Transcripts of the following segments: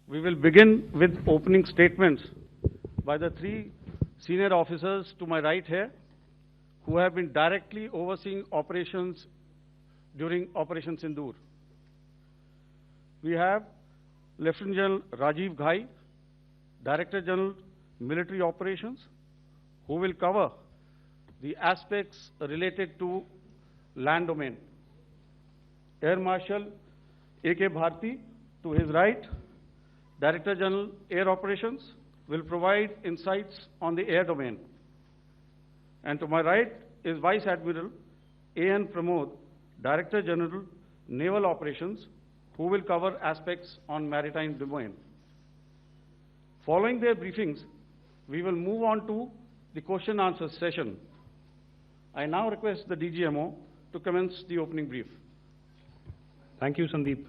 We will begin with opening statements by the three senior officers to my right here, who have been directly overseeing operations during Operation Sindoor. We have Lieutenant General Rajiv Ghai, Director General Military Operations, who will cover the aspects related to land domain. Air Marshal A.K. Bharti, to his right, Director General Air Operations, will provide insights on the air domain. And to my right is Vice Admiral A.N. Pramod, Director General Naval Operations, who will cover aspects on maritime domain. Following their briefings, we will move on to the question answer session. I now request the DGMO to commence the opening brief. Thank you, Sandeep.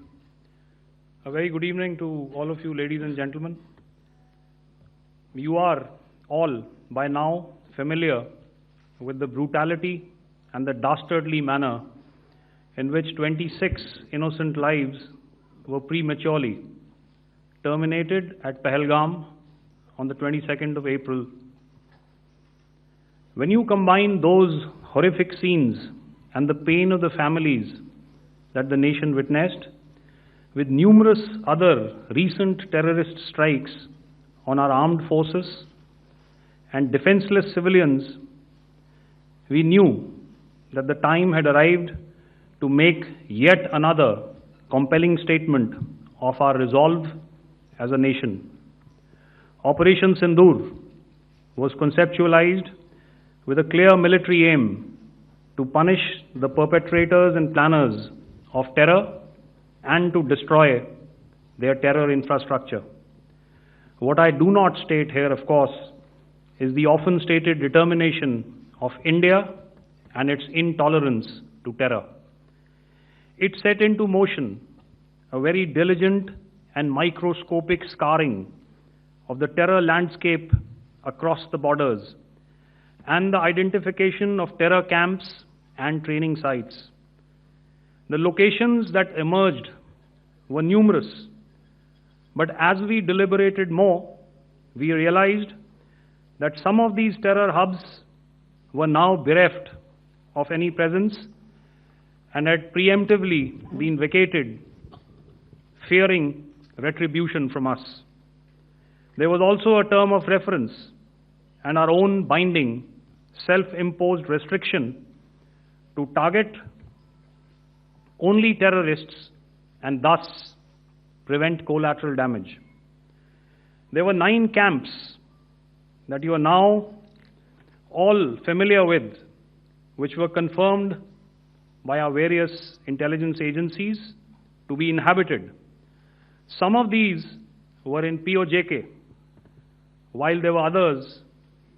A very good evening to all of you, ladies and gentlemen. You are all by now familiar with the brutality and the dastardly manner in which 26 innocent lives were prematurely terminated at Pahalgam on the 22nd of April. When you combine those horrific scenes and the pain of the families that the nation witnessed with numerous other recent terrorist strikes on our armed forces and defenseless civilians, we knew that the time had arrived to make yet another compelling statement of our resolve as a nation. Operation Sindoor was conceptualized with a clear military aim to punish the perpetrators and planners of terror and to destroy their terror infrastructure. What I do not state here, of course, is the often stated determination of India and its intolerance to terror. It set into motion a very diligent and microscopic scarring of the terror landscape across the borders and the identification of terror camps and training sites. The locations that emerged were numerous, but as we deliberated more, we realized that some of these terror hubs were now bereft of any presence and had preemptively been vacated, fearing retribution from us. There was also a term of reference and our own binding, self-imposed restriction to target only terrorists and thus prevent collateral damage. There were 9 camps that you are now all familiar with, which were confirmed by our various intelligence agencies to be inhabited. Some of these were in POJK, while there were others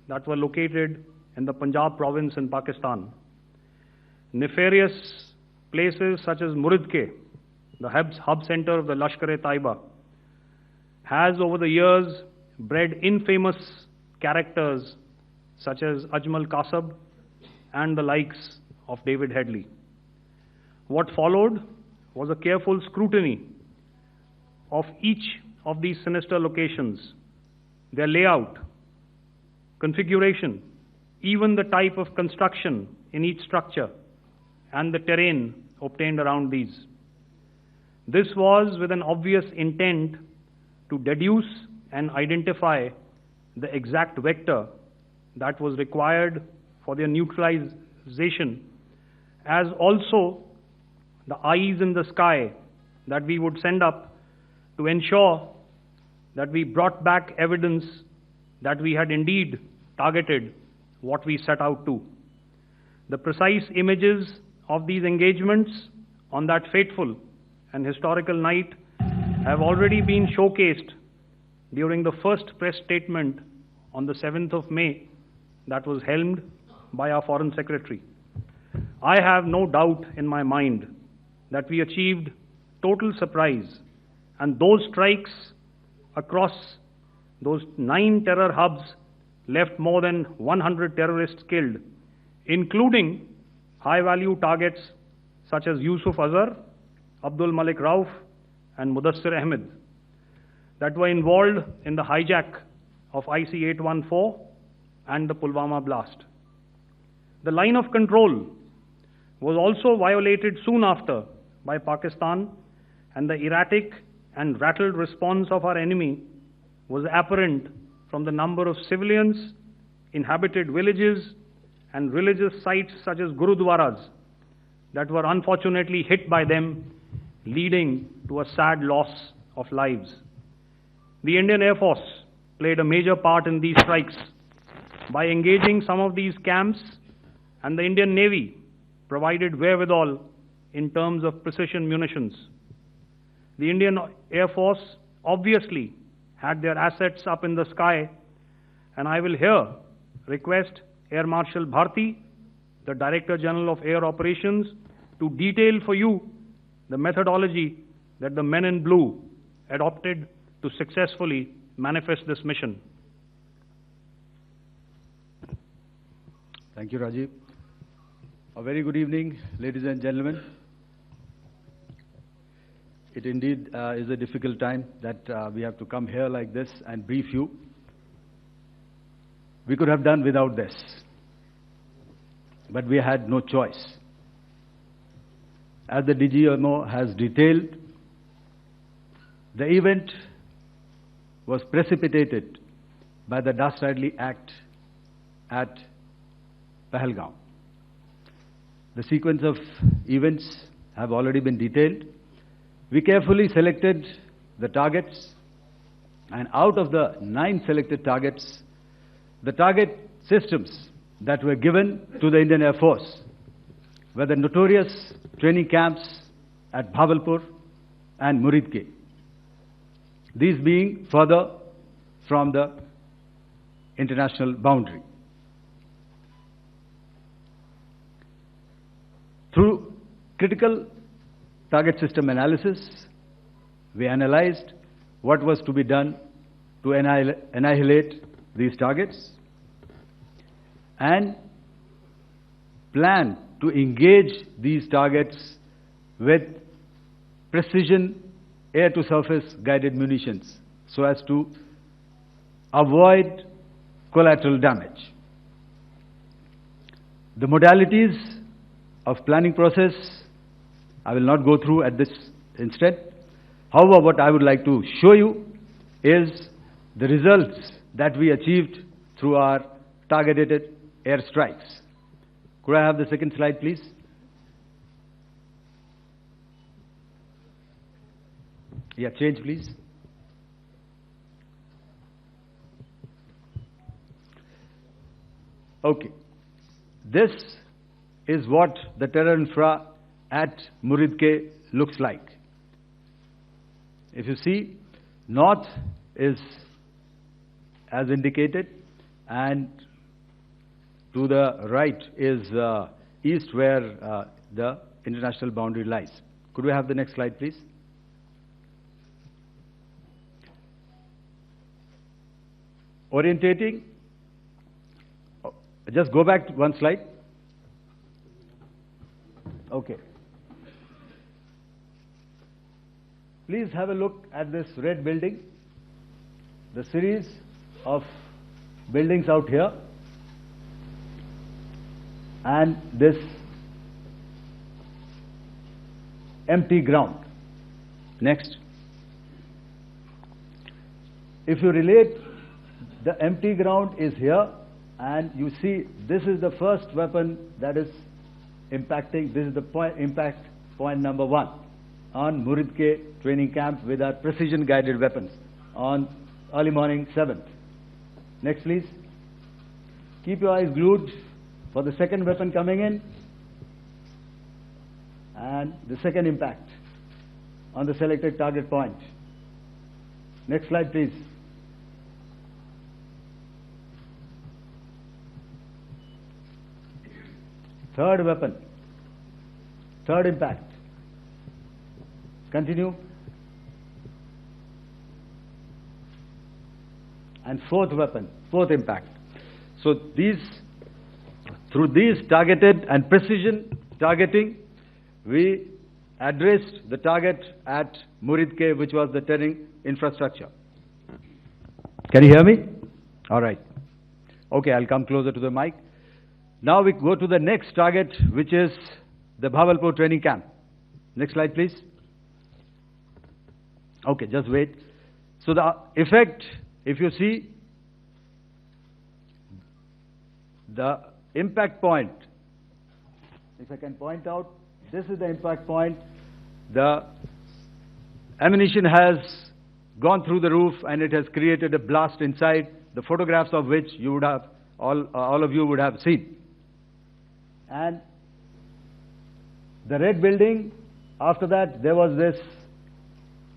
that were located in the Punjab province in Pakistan. Nefarious places such as Muridke, the hub center of the Lashkar-e-Taiba, has over the years bred infamous characters such as Ajmal Kasab and the likes of David Headley. What followed was a careful scrutiny of each of these sinister locations, their layout, configuration, even the type of construction in each structure, and the terrain obtained around these. This was with an obvious intent to deduce and identify the exact vector that was required for their neutralization, as also the eyes in the sky that we would send up to ensure that we brought back evidence that we had indeed targeted what we set out to. The precise images of these engagements on that fateful and historical night have already been showcased during the first press statement on the 7th of May that was helmed by our Foreign Secretary. I have no doubt in my mind that we achieved total surprise, and those strikes across those 9 terror hubs left more than 100 terrorists killed, including high-value targets such as Yusuf Azhar, Abdul Malik Rauf, and Mudassir Ahmed. that were involved in the hijack of IC-814 and the Pulwama blast. The line of control was also violated soon after by Pakistan, and the erratic and rattled response of our enemy was apparent from the number of civilians, inhabited villages, and religious sites such as Gurudwaras that were unfortunately hit by them, leading to a sad loss of lives. The Indian Air Force played a major part in these strikes by engaging some of these camps, and the Indian Navy provided wherewithal in terms of precision munitions. The Indian Air Force obviously had their assets up in the sky, and I will here request Air Marshal Bharti, the Director General of Air Operations, to detail for you the methodology that the men in blue adopted to successfully manifest this mission. Thank you, Rajiv. A very good evening, ladies and gentlemen. It indeed is a difficult time that we have to come here like this and brief you. We could have done without this, but we had no choice. As the DGMO has detailed, the event was precipitated by the dastardly act at Pahalgam. The sequence of events have already been detailed. We carefully selected the targets, and out of the 9 selected targets, the target systems that were given to the Indian Air Force were the notorious training camps at Bhavalpur and Muridke, these being further from the international boundary. Through critical target system analysis, we analyzed what was to be done to annihilate these targets and plan to engage these targets with precision air-to-surface guided munitions so as to avoid collateral damage. The modalities of planning process I will not go through at this instant. However, what I would like to show you is the results that we achieved through our targeted air strikes. Could I have the second slide, please? Yeah, change, please. Okay. This is what the terror infra at Muridke looks like. If you see, north is as indicated, and to the right is east, where the international boundary lies. Could we have the next slide, please? Orientating. Just go back one slide. Okay. Please have a look at this red building, the series of buildings out here, and this empty ground. Next. If you relate, the empty ground is here, and you see this is the first weapon that is impacting. This is the impact point number 1 on Muridke training camp with our precision guided weapons on early morning 7th. Next, please. Keep your eyes glued for the second weapon coming in and the second impact on the selected target point. Next slide, please. Third weapon, third impact. Continue. And fourth weapon, fourth impact. So through these targeted and precision targeting, we addressed the target at Muridke, which was the terrain infrastructure. Can you hear me? All right. Okay, I'll come closer to the mic. Now we go to the next target, which is the Bhavalpur training camp. Next slide, please. Okay, just wait. So the effect, if you see, the impact point, if I can point out, this is the impact point. The ammunition has gone through the roof and it has created a blast inside, the photographs of which you would have, all of you would have seen. And the red building, after that there was this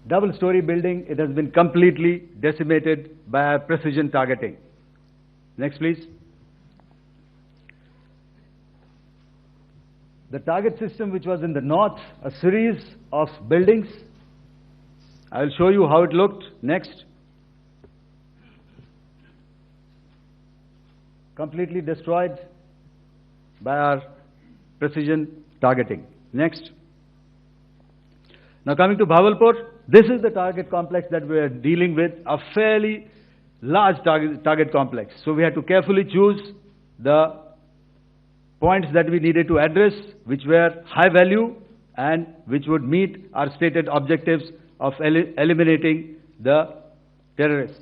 double-story building. It has been completely decimated by our precision targeting. Next, please. The target system which was in the north, a series of buildings. I will show you how it looked. Next. Completely destroyed by our precision targeting. Next. Now coming to Bhavalpur, this is the target complex that we are dealing with, a fairly large target complex. So we had to carefully choose the points that we needed to address, which were high value and which would meet our stated objectives of eliminating the terrorists.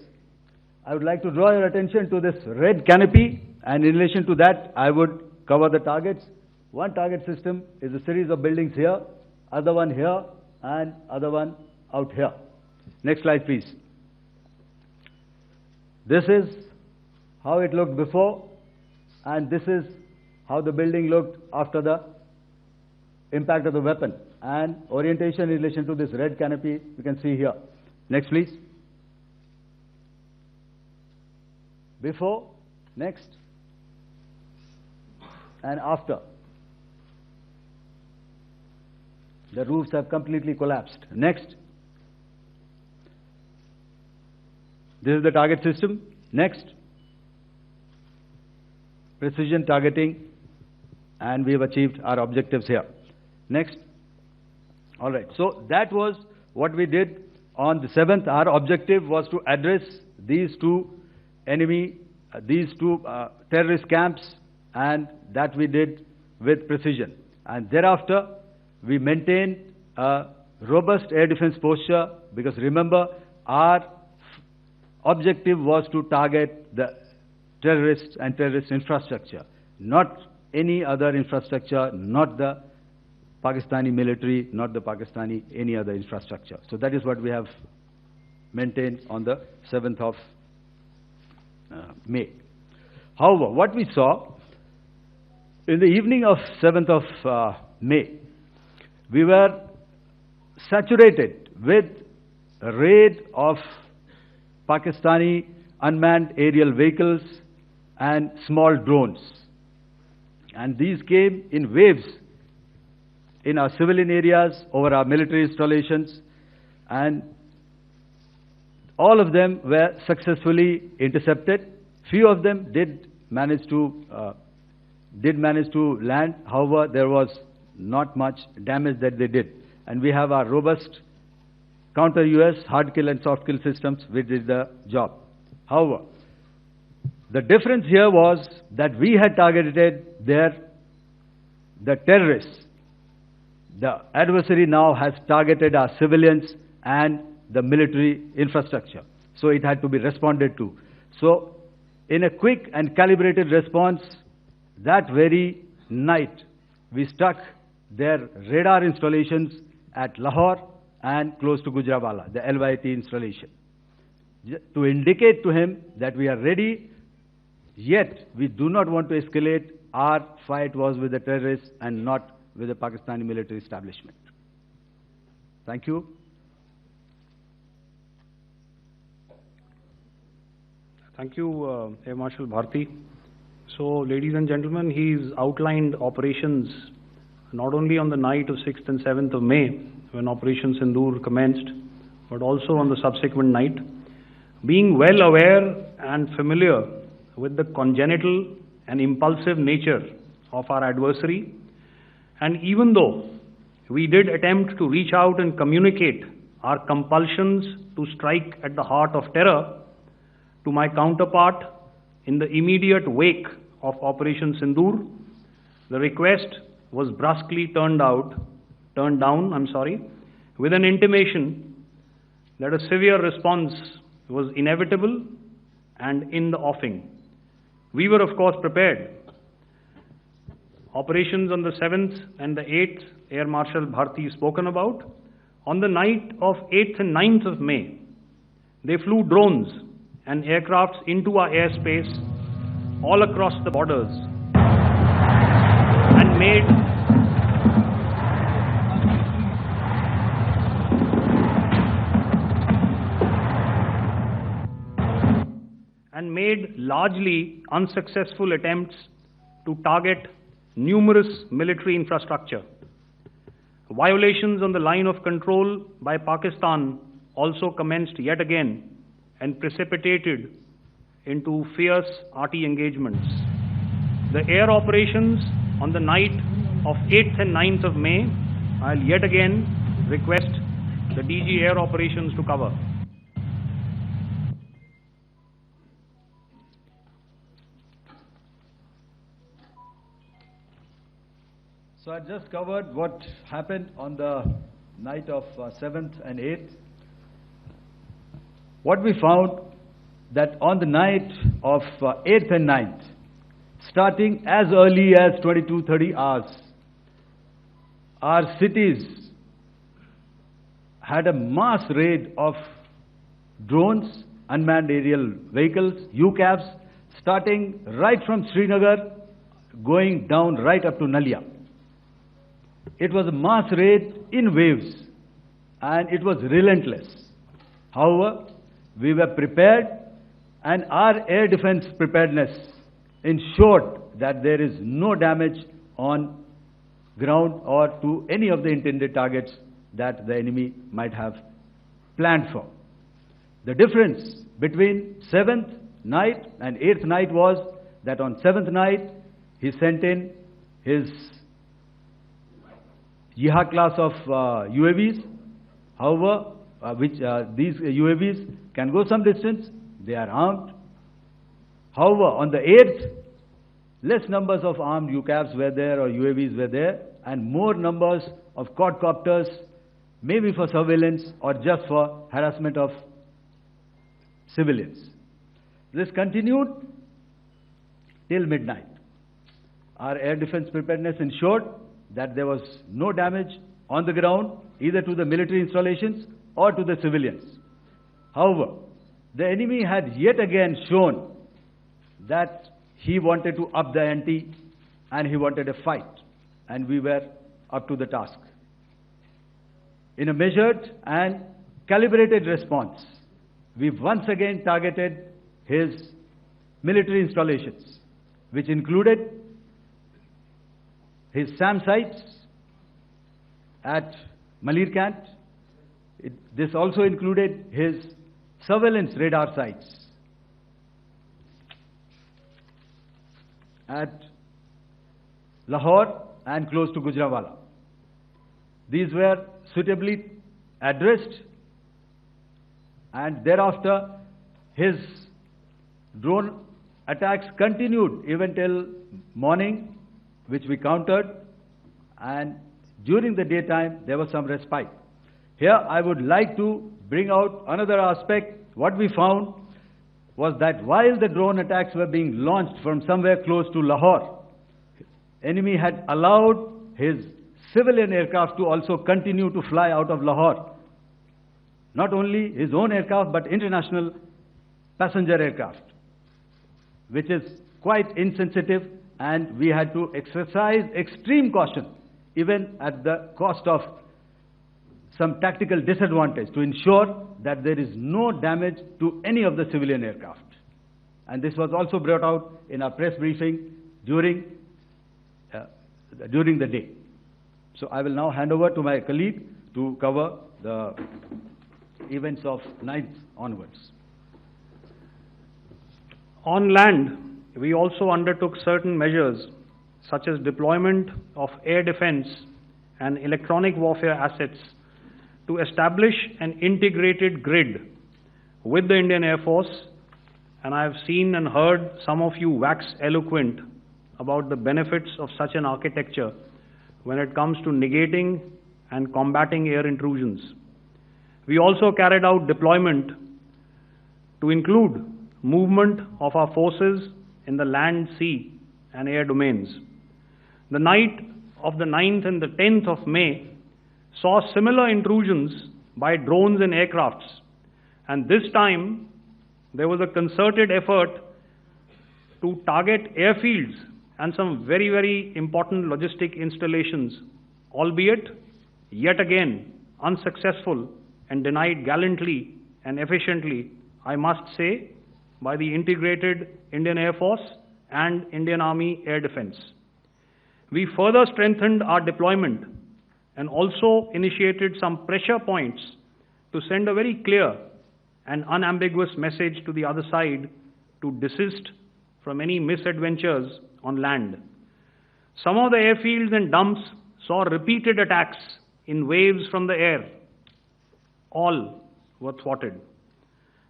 I would like to draw your attention to this red canopy, and in relation to that, I would cover the targets. One target system is a series of buildings here, other one here, and other one out here. Next slide, please. This is how it looked before, and this is how the building looked after the impact of the weapon. And orientation in relation to this red canopy, you can see here. Next, please. Before, next, and after. The roofs have completely collapsed. Next. This is the target system. Next. Precision targeting, and we have achieved our objectives here. Next. All right. So that was what we did on the 7th. Our objective was to address these two terrorist camps, and that we did with precision. And thereafter, we maintained a robust air defense posture, because remember, our objective was to target the terrorists and terrorist infrastructure, not any other infrastructure, not the Pakistani military, not the Pakistani any other infrastructure. So that is what we have maintained on the 7th of May. However, what we saw in the evening of 7th of May, we were saturated with a raid of Pakistani unmanned aerial vehicles and small drones. And these came in waves in our civilian areas, over our military installations, and all of them were successfully intercepted. Few of them did manage to land. However, there was not much damage that they did. And we have our robust counter-US hard kill and soft kill systems which did the job. However, the difference here was that we had targeted the terrorists. The adversary now has targeted our civilians and the military infrastructure. So it had to be responded to. So in a quick and calibrated response, that very night, we struck their radar installations at Lahore and close to Gujranwala, the LYT installation, to indicate to him that we are ready, yet we do not want to escalate. Our fight was with the terrorists and not with the Pakistani military establishment. Thank you. Thank you, Air Marshal Bharti. So, ladies and gentlemen, he's outlined operations not only on the night of 6th and 7th of May, when Operation Sindoor commenced, but also on the subsequent night. Being well aware and familiar with the congenital and impulsive nature of our adversary, and even though we did attempt to reach out and communicate our compulsions to strike at the heart of terror, to my counterpart in the immediate wake of Operation Sindoor, the request was brusquely turned down, with an intimation that a severe response was inevitable and in the offing. We were, of course, prepared. Operations on the 7th and the 8th, Air Marshal Bharti spoken about. On the night of 8th and 9th of May, they flew drones and aircrafts into our airspace all across the borders and made largely unsuccessful attempts to target numerous military infrastructure. Violations on the line of control by Pakistan also commenced yet again and precipitated into fierce arty engagements. The air operations on the night of 8th and 9th of May, I'll yet again request the DG Air Operations to cover. So I just covered what happened on the night of 7th and 8th. What we found that on the night of 8th and 9th, starting as early as 22:30 hours, our cities had a mass raid of drones, unmanned aerial vehicles, UCAVs, starting right from Srinagar, going down right up to Nalia. It was a mass raid in waves, and it was relentless. However, we were prepared, and our air defense preparedness ensured that there is no damage on ground or to any of the intended targets that the enemy might have planned for. The difference between 7th night and 8th night was that on 7th night, he sent in his Yeha class of UAVs, however, these UAVs can go some distance, they are armed. However, on the 8th, less numbers of armed UCAVs were there or UAVs were there, and more numbers of quadcopters, maybe for surveillance or just for harassment of civilians. This continued till midnight. Our air defense preparedness ensured that there was no damage on the ground, either to the military installations or to the civilians. However, the enemy had yet again shown that he wanted to up the ante and he wanted a fight, and we were up to the task. In a measured and calibrated response, we once again targeted his military installations, which included his SAM sites at Malirkant. This also included his surveillance radar sites at Lahore and close to Gujranwala. These were suitably addressed, and thereafter his drone attacks continued even till morning, which we countered, and during the daytime there was some respite. Here I would like to bring out another aspect. What we found was that while the drone attacks were being launched from somewhere close to Lahore, enemy had allowed his civilian aircraft to also continue to fly out of Lahore. Not only his own aircraft, but international passenger aircraft, which is quite insensitive, and we had to exercise extreme caution, even at the cost of some tactical disadvantage, to ensure that there is no damage to any of the civilian aircraft. And this was also brought out in our press briefing during the day. So I will now hand over to my colleague to cover the events of 9th onwards. On land, we also undertook certain measures such as deployment of air defense and electronic warfare assets to establish an integrated grid with the Indian Air Force and I have seen and heard some of you wax eloquent about the benefits of such an architecture when it comes to negating and combating air intrusions. We also carried out deployment to include movement of our forces in the land, sea, and air domains. The night of the 9th and the 10th of May saw similar intrusions by drones and aircrafts, and this time there was a concerted effort to target airfields and some very, very important logistic installations, albeit yet again unsuccessful and denied gallantly and efficiently, I must say, by the integrated Indian Air Force and Indian Army Air Defense. We further strengthened our deployment and also initiated some pressure points to send a very clear and unambiguous message to the other side to desist from any misadventures on land. Some of the airfields and dumps saw repeated attacks in waves from the air. All were thwarted.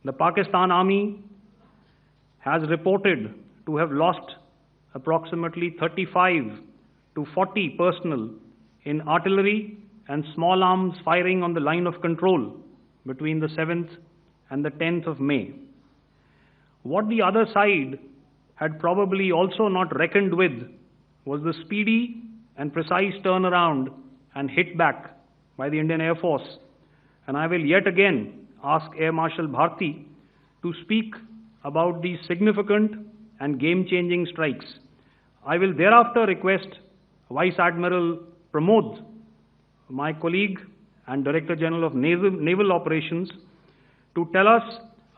The Pakistan Army has reported to have lost approximately 35 to 40 personnel in artillery and small arms firing on the line of control between the 7th and the 10th of May. What the other side had probably also not reckoned with was the speedy and precise turnaround and hit back by the Indian Air Force. And I will yet again ask Air Marshal Bharti to speak about these significant and game-changing strikes. I will thereafter request Vice Admiral Pramod, my colleague and Director General of Naval Operations, to tell us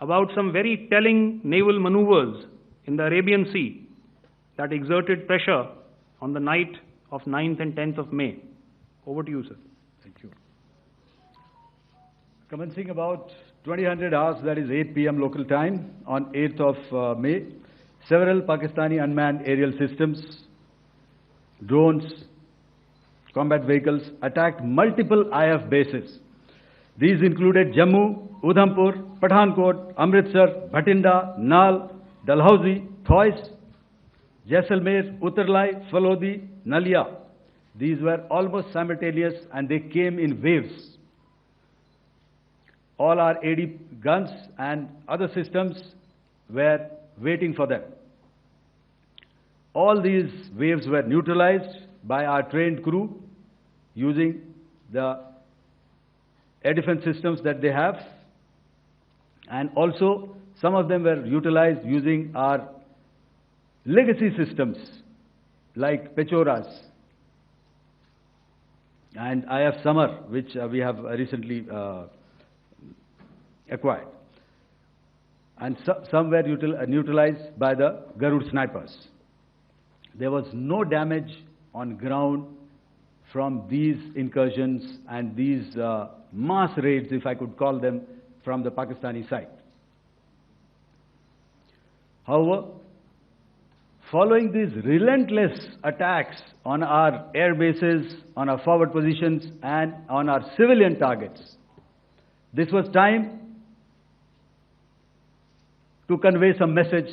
about some very telling naval maneuvers in the Arabian Sea that exerted pressure on the night of 9th and 10th of May. Over to you, sir. Thank you. Commencing about 2000 hours, that is 8 p.m. local time, on 8th of May, several Pakistani unmanned aerial systems, drones, combat vehicles attacked multiple IF bases. These included Jammu, Udhampur, Pathankot, Amritsar, Bhatinda, Nal, Dalhousie, Thois, Jaisalmer, Uttarlai, Falodi, Nalia. These were almost simultaneous and they came in waves. All our AD guns and other systems were waiting for them. All these waves were neutralized by our trained crew using the air defense systems that they have, and also some of them were utilized using our legacy systems like Pechoras and IF Summer, which we have recently acquired. And some were neutralized by the Garud snipers. There was no damage on ground from these incursions and these mass raids, if I could call them, from the Pakistani side. However, following these relentless attacks on our air bases, on our forward positions, and on our civilian targets, this was time to convey some message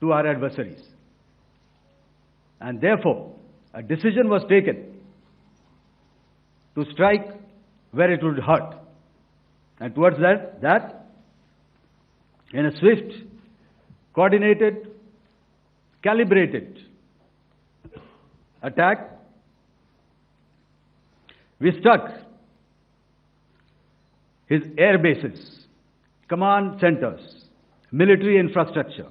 to our adversaries. And therefore, a decision was taken to strike where it would hurt. And towards that, in a swift, coordinated, calibrated attack, we struck his air bases, command centers, military infrastructure,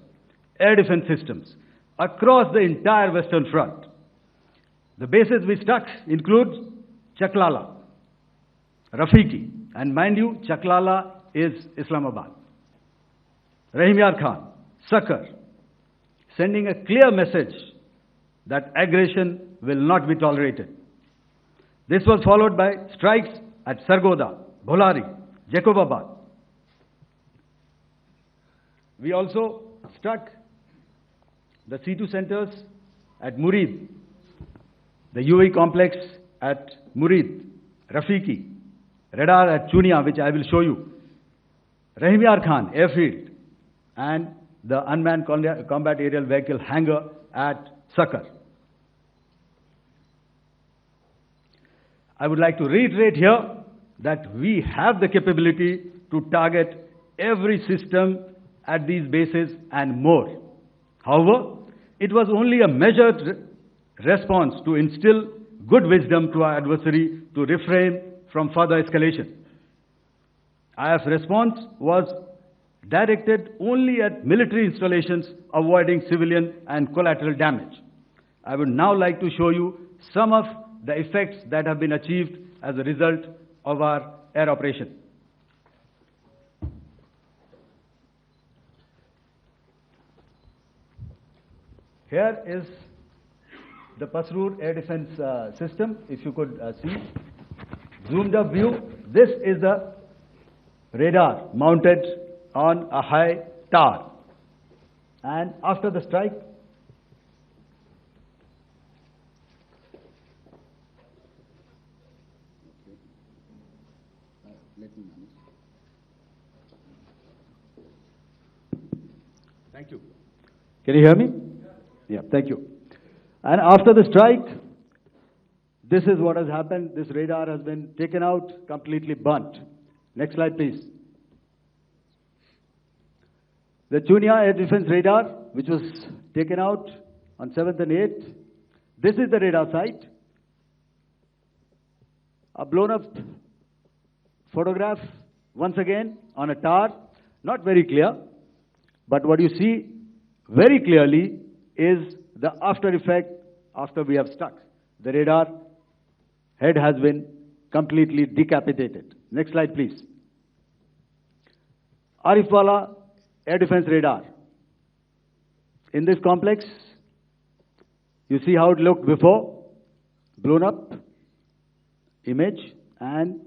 air defense systems across the entire Western Front. The bases we struck include Chaklala, Rafiki, and mind you, Chaklala is Islamabad, Rahim Yar Khan, Sakar, sending a clear message that aggression will not be tolerated. This was followed by strikes at Sargoda, Bholari, Jacobabad. We also struck the C2 centers at Murid, the UAE complex at Murid, Rafiki, radar at Chunia, which I will show you, Rahimyar Khan Airfield and the unmanned combat aerial vehicle hangar at Sakar. I would like to reiterate here that we have the capability to target every system at these bases and more. However, it was only a measured response to instill good wisdom to our adversary to refrain from further escalation. IF's response was directed only at military installations, avoiding civilian and collateral damage. I would now like to show you some of the effects that have been achieved as a result of our air operation. Here is the Pasrur air defense system, if you could see. Zoomed up view, this is the radar mounted on a high tower. And after the strike, thank you. Can you hear me? Yeah, thank you. And after the strike, this is what has happened. This radar has been taken out, completely burnt. Next slide, please. The Chunia air defense radar, which was taken out on 7th and 8th. This is the radar site. A blown up photograph, once again, on a tower. Not very clear, but what you see very clearly is the after effect after we have struck. The radar head has been completely decapitated. Next slide, please. Arifwala air defense radar. In this complex, you see how it looked before, blown up image, and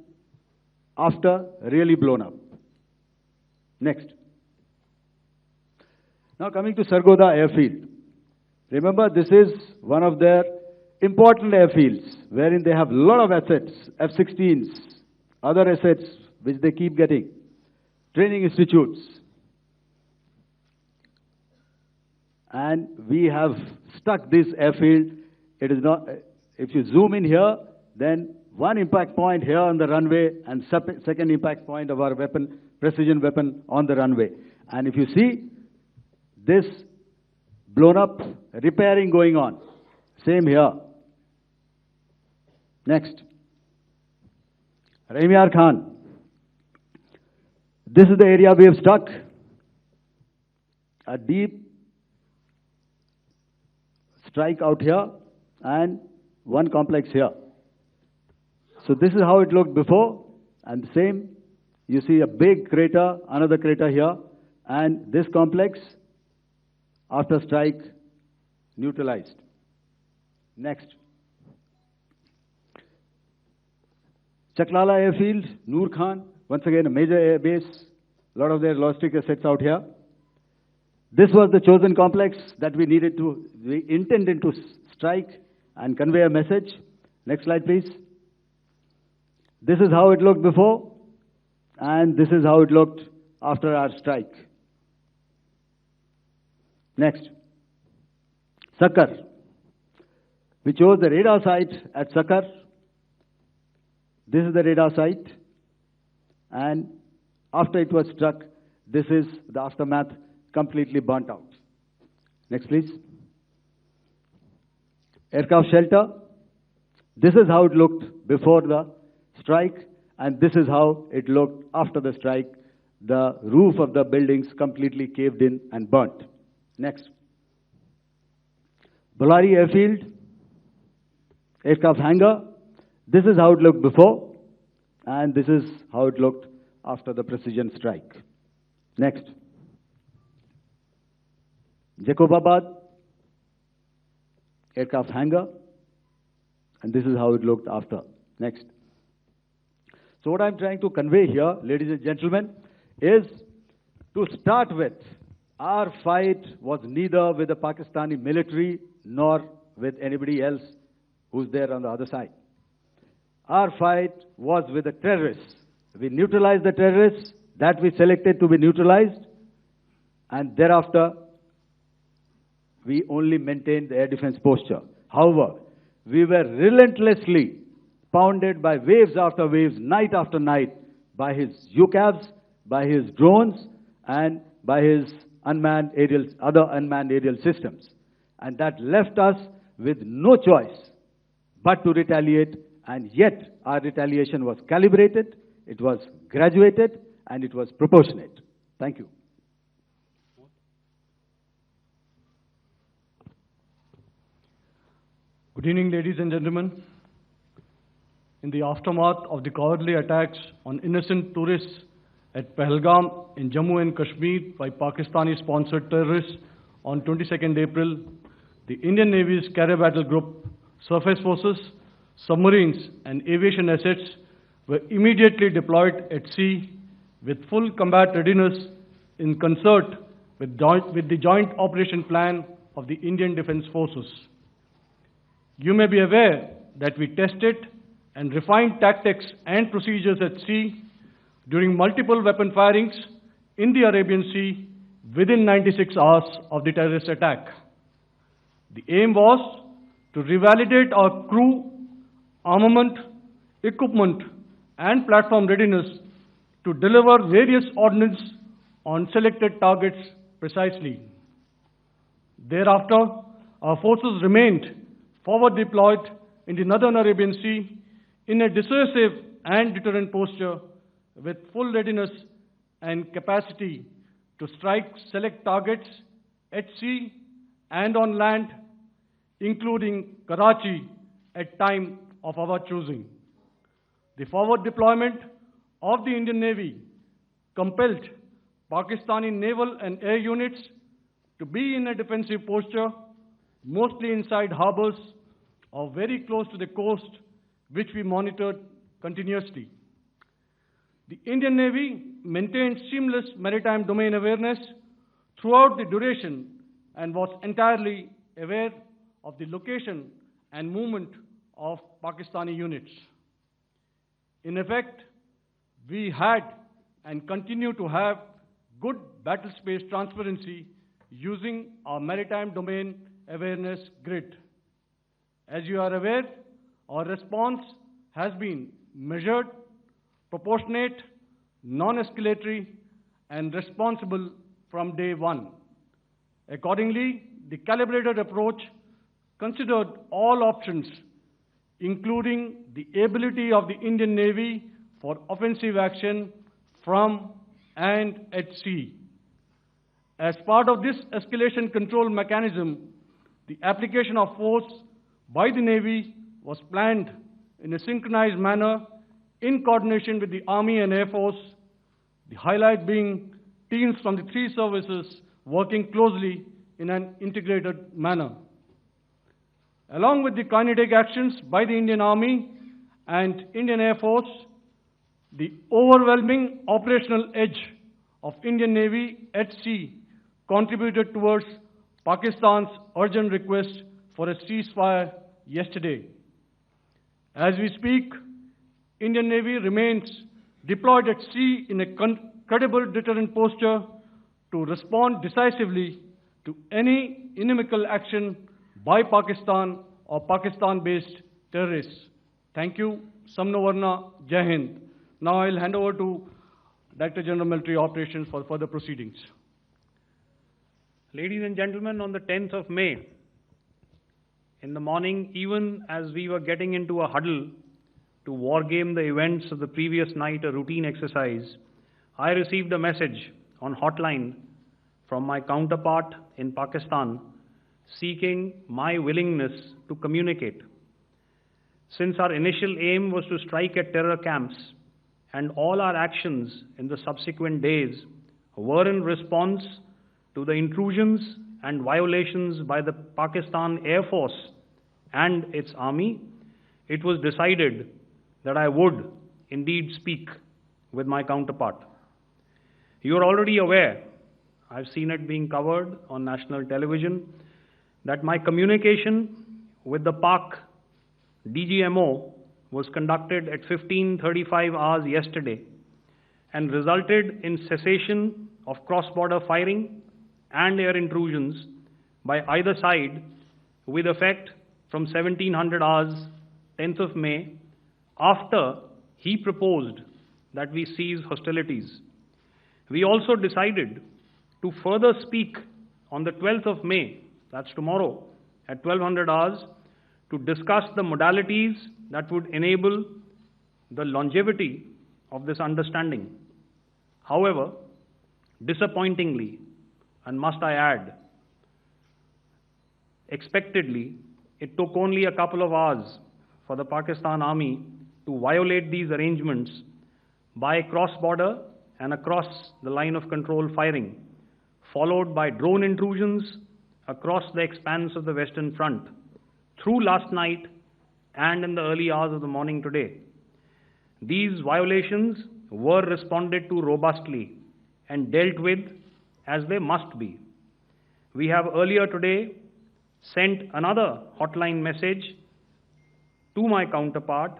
after really blown up. Next. Now coming to Sargodha airfield. Remember, this is one of their important airfields wherein they have a lot of assets, F-16s, other assets which they keep getting, training institutes. And we have stuck this airfield. It is not, if you zoom in here, then one impact point here on the runway and second impact point of our weapon, precision weapon on the runway. And if you see, this blown up, repairing going on. Same here. Next. Rahimyar Khan. This is the area we have struck. A deep strike out here and one complex here. So this is how it looked before, and same, you see a big crater, another crater here, and this complex after strike neutralized. Next. Chaklala airfield, Noor Khan, once again a major air base, a lot of their logistic assets out here. This was the chosen complex that we intended to strike and convey a message. Next slide, please. This is how it looked before, and this is how it looked after our strike. Next. Sakar. We chose the radar site at Sakar. This is the radar site, and after it was struck, this is the aftermath, completely burnt out. Next, please. Aircraft shelter. This is how it looked before the strike, and this is how it looked after the strike. The roof of the buildings completely caved in and burnt. Next. Bolari airfield, aircraft hangar. This is how it looked before, and this is how it looked after the precision strike. Next. Jacobabad, aircraft hangar, and this is how it looked after. Next. So what I'm trying to convey here, ladies and gentlemen, is to start with, our fight was neither with the Pakistani military nor with anybody else who's there on the other side. Our fight was with the terrorists. We neutralized the terrorists, That we selected to be neutralized, and thereafter we only maintained the air defense posture. However, we were relentlessly pounded by waves after waves, night after night, by his UCAVs, by his drones, and by his other unmanned aerial systems. And that left us with no choice but to retaliate, and yet our retaliation was calibrated, it was graduated, and it was proportionate. Thank you. Good evening, ladies and gentlemen. In the aftermath of the cowardly attacks on innocent tourists at Pahalgam in Jammu and Kashmir by Pakistani-sponsored terrorists on 22nd April, the Indian Navy's Carrier Battle Group, surface forces, submarines, and aviation assets were immediately deployed at sea with full combat readiness in concert with the joint operation plan of the Indian Defence Forces. You may be aware that we tested and refined tactics and procedures at sea during multiple weapon firings in the Arabian Sea within 96 hours of the terrorist attack. The aim was to revalidate our crew, armament, equipment, and platform readiness to deliver various ordnance on selected targets precisely. Thereafter, our forces remained forward deployed in the Northern Arabian Sea in a dissuasive and deterrent posture with full readiness and capacity to strike select targets at sea and on land, including Karachi at time of our choosing. The forward deployment of the Indian Navy compelled Pakistani naval and air units to be in a defensive posture, mostly inside harbors or very close to the coast, which we monitored continuously. The Indian Navy maintained seamless maritime domain awareness throughout the duration and was entirely aware of the location and movement of Pakistani units. In effect, we had and continue to have good battle space transparency using our maritime domain awareness grid. As you are aware, our response has been measured, proportionate, non-escalatory, and responsible from day one. Accordingly, the calibrated approach considered all options, including the ability of the Indian Navy for offensive action from and at sea. As part of this escalation control mechanism, the application of force by the Navy was planned in a synchronized manner in coordination with the Army and Air Force, the highlight being teams from the three services working closely in an integrated manner. Along with the kinetic actions by the Indian Army and Indian Air Force, the overwhelming operational edge of Indian Navy at sea contributed towards Pakistan's urgent request for a ceasefire yesterday. As we speak, Indian Navy remains deployed at sea in a credible deterrent posture to respond decisively to any inimical action by Pakistan or Pakistan-based terrorists. Thank you. Samno Varna, Jai Hind. Now I'll hand over to Director General Military Operations for further proceedings. Ladies and gentlemen, on the 10th of May, in the morning, even as we were getting into a huddle to wargame the events of the previous night, a routine exercise, I received a message on hotline from my counterpart in Pakistan seeking my willingness to communicate. Since our initial aim was to strike at terror camps, and all our actions in the subsequent days were in response to the intrusions and violations by the Pakistan Air Force and its army, it was decided that I would indeed speak with my counterpart. You are already aware, I've seen it being covered on national television, that my communication with the Pak DGMO was conducted at 15:35 hours yesterday, and resulted in cessation of cross-border firing and air intrusions by either side with effect from 1700 hours, 10th of May, after he proposed that we cease hostilities. We also decided to further speak on the 12th of May, that's tomorrow, at 1200 hours, to discuss the modalities that would enable the longevity of this understanding. However, disappointingly, and must I add, expectedly, it took only a couple of hours for the Pakistan Army to violate these arrangements by cross-border and across the line of control firing, followed by drone intrusions across the expanse of the Western Front through last night and in the early hours of the morning today. These violations were responded to robustly and dealt with as they must be. We have earlier today sent another hotline message to my counterpart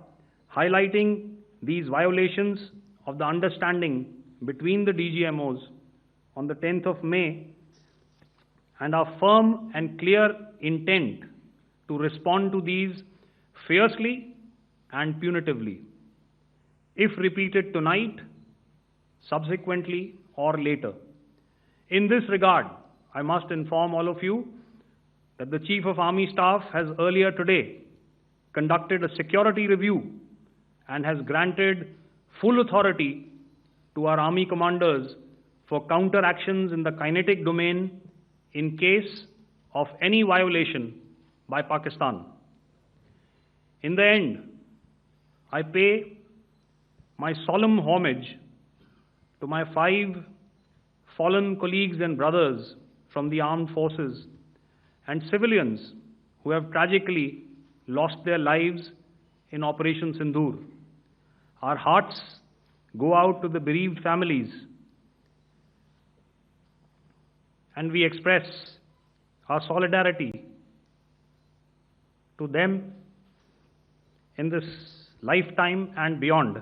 highlighting these violations of the understanding between the DGMOs on the 10th of May and our firm and clear intent to respond to these fiercely and punitively, if repeated tonight, subsequently, or later. In this regard, I must inform all of you that the Chief of Army Staff has earlier today conducted a security review and has granted full authority to our Army commanders for counter-actions in the kinetic domain in case of any violation by Pakistan. In the end, I pay my solemn homage to my 5 fallen colleagues and brothers from the armed forces and civilians who have tragically lost their lives in Operation Sindoor. Our hearts go out to the bereaved families, and we express our solidarity to them in this lifetime and beyond,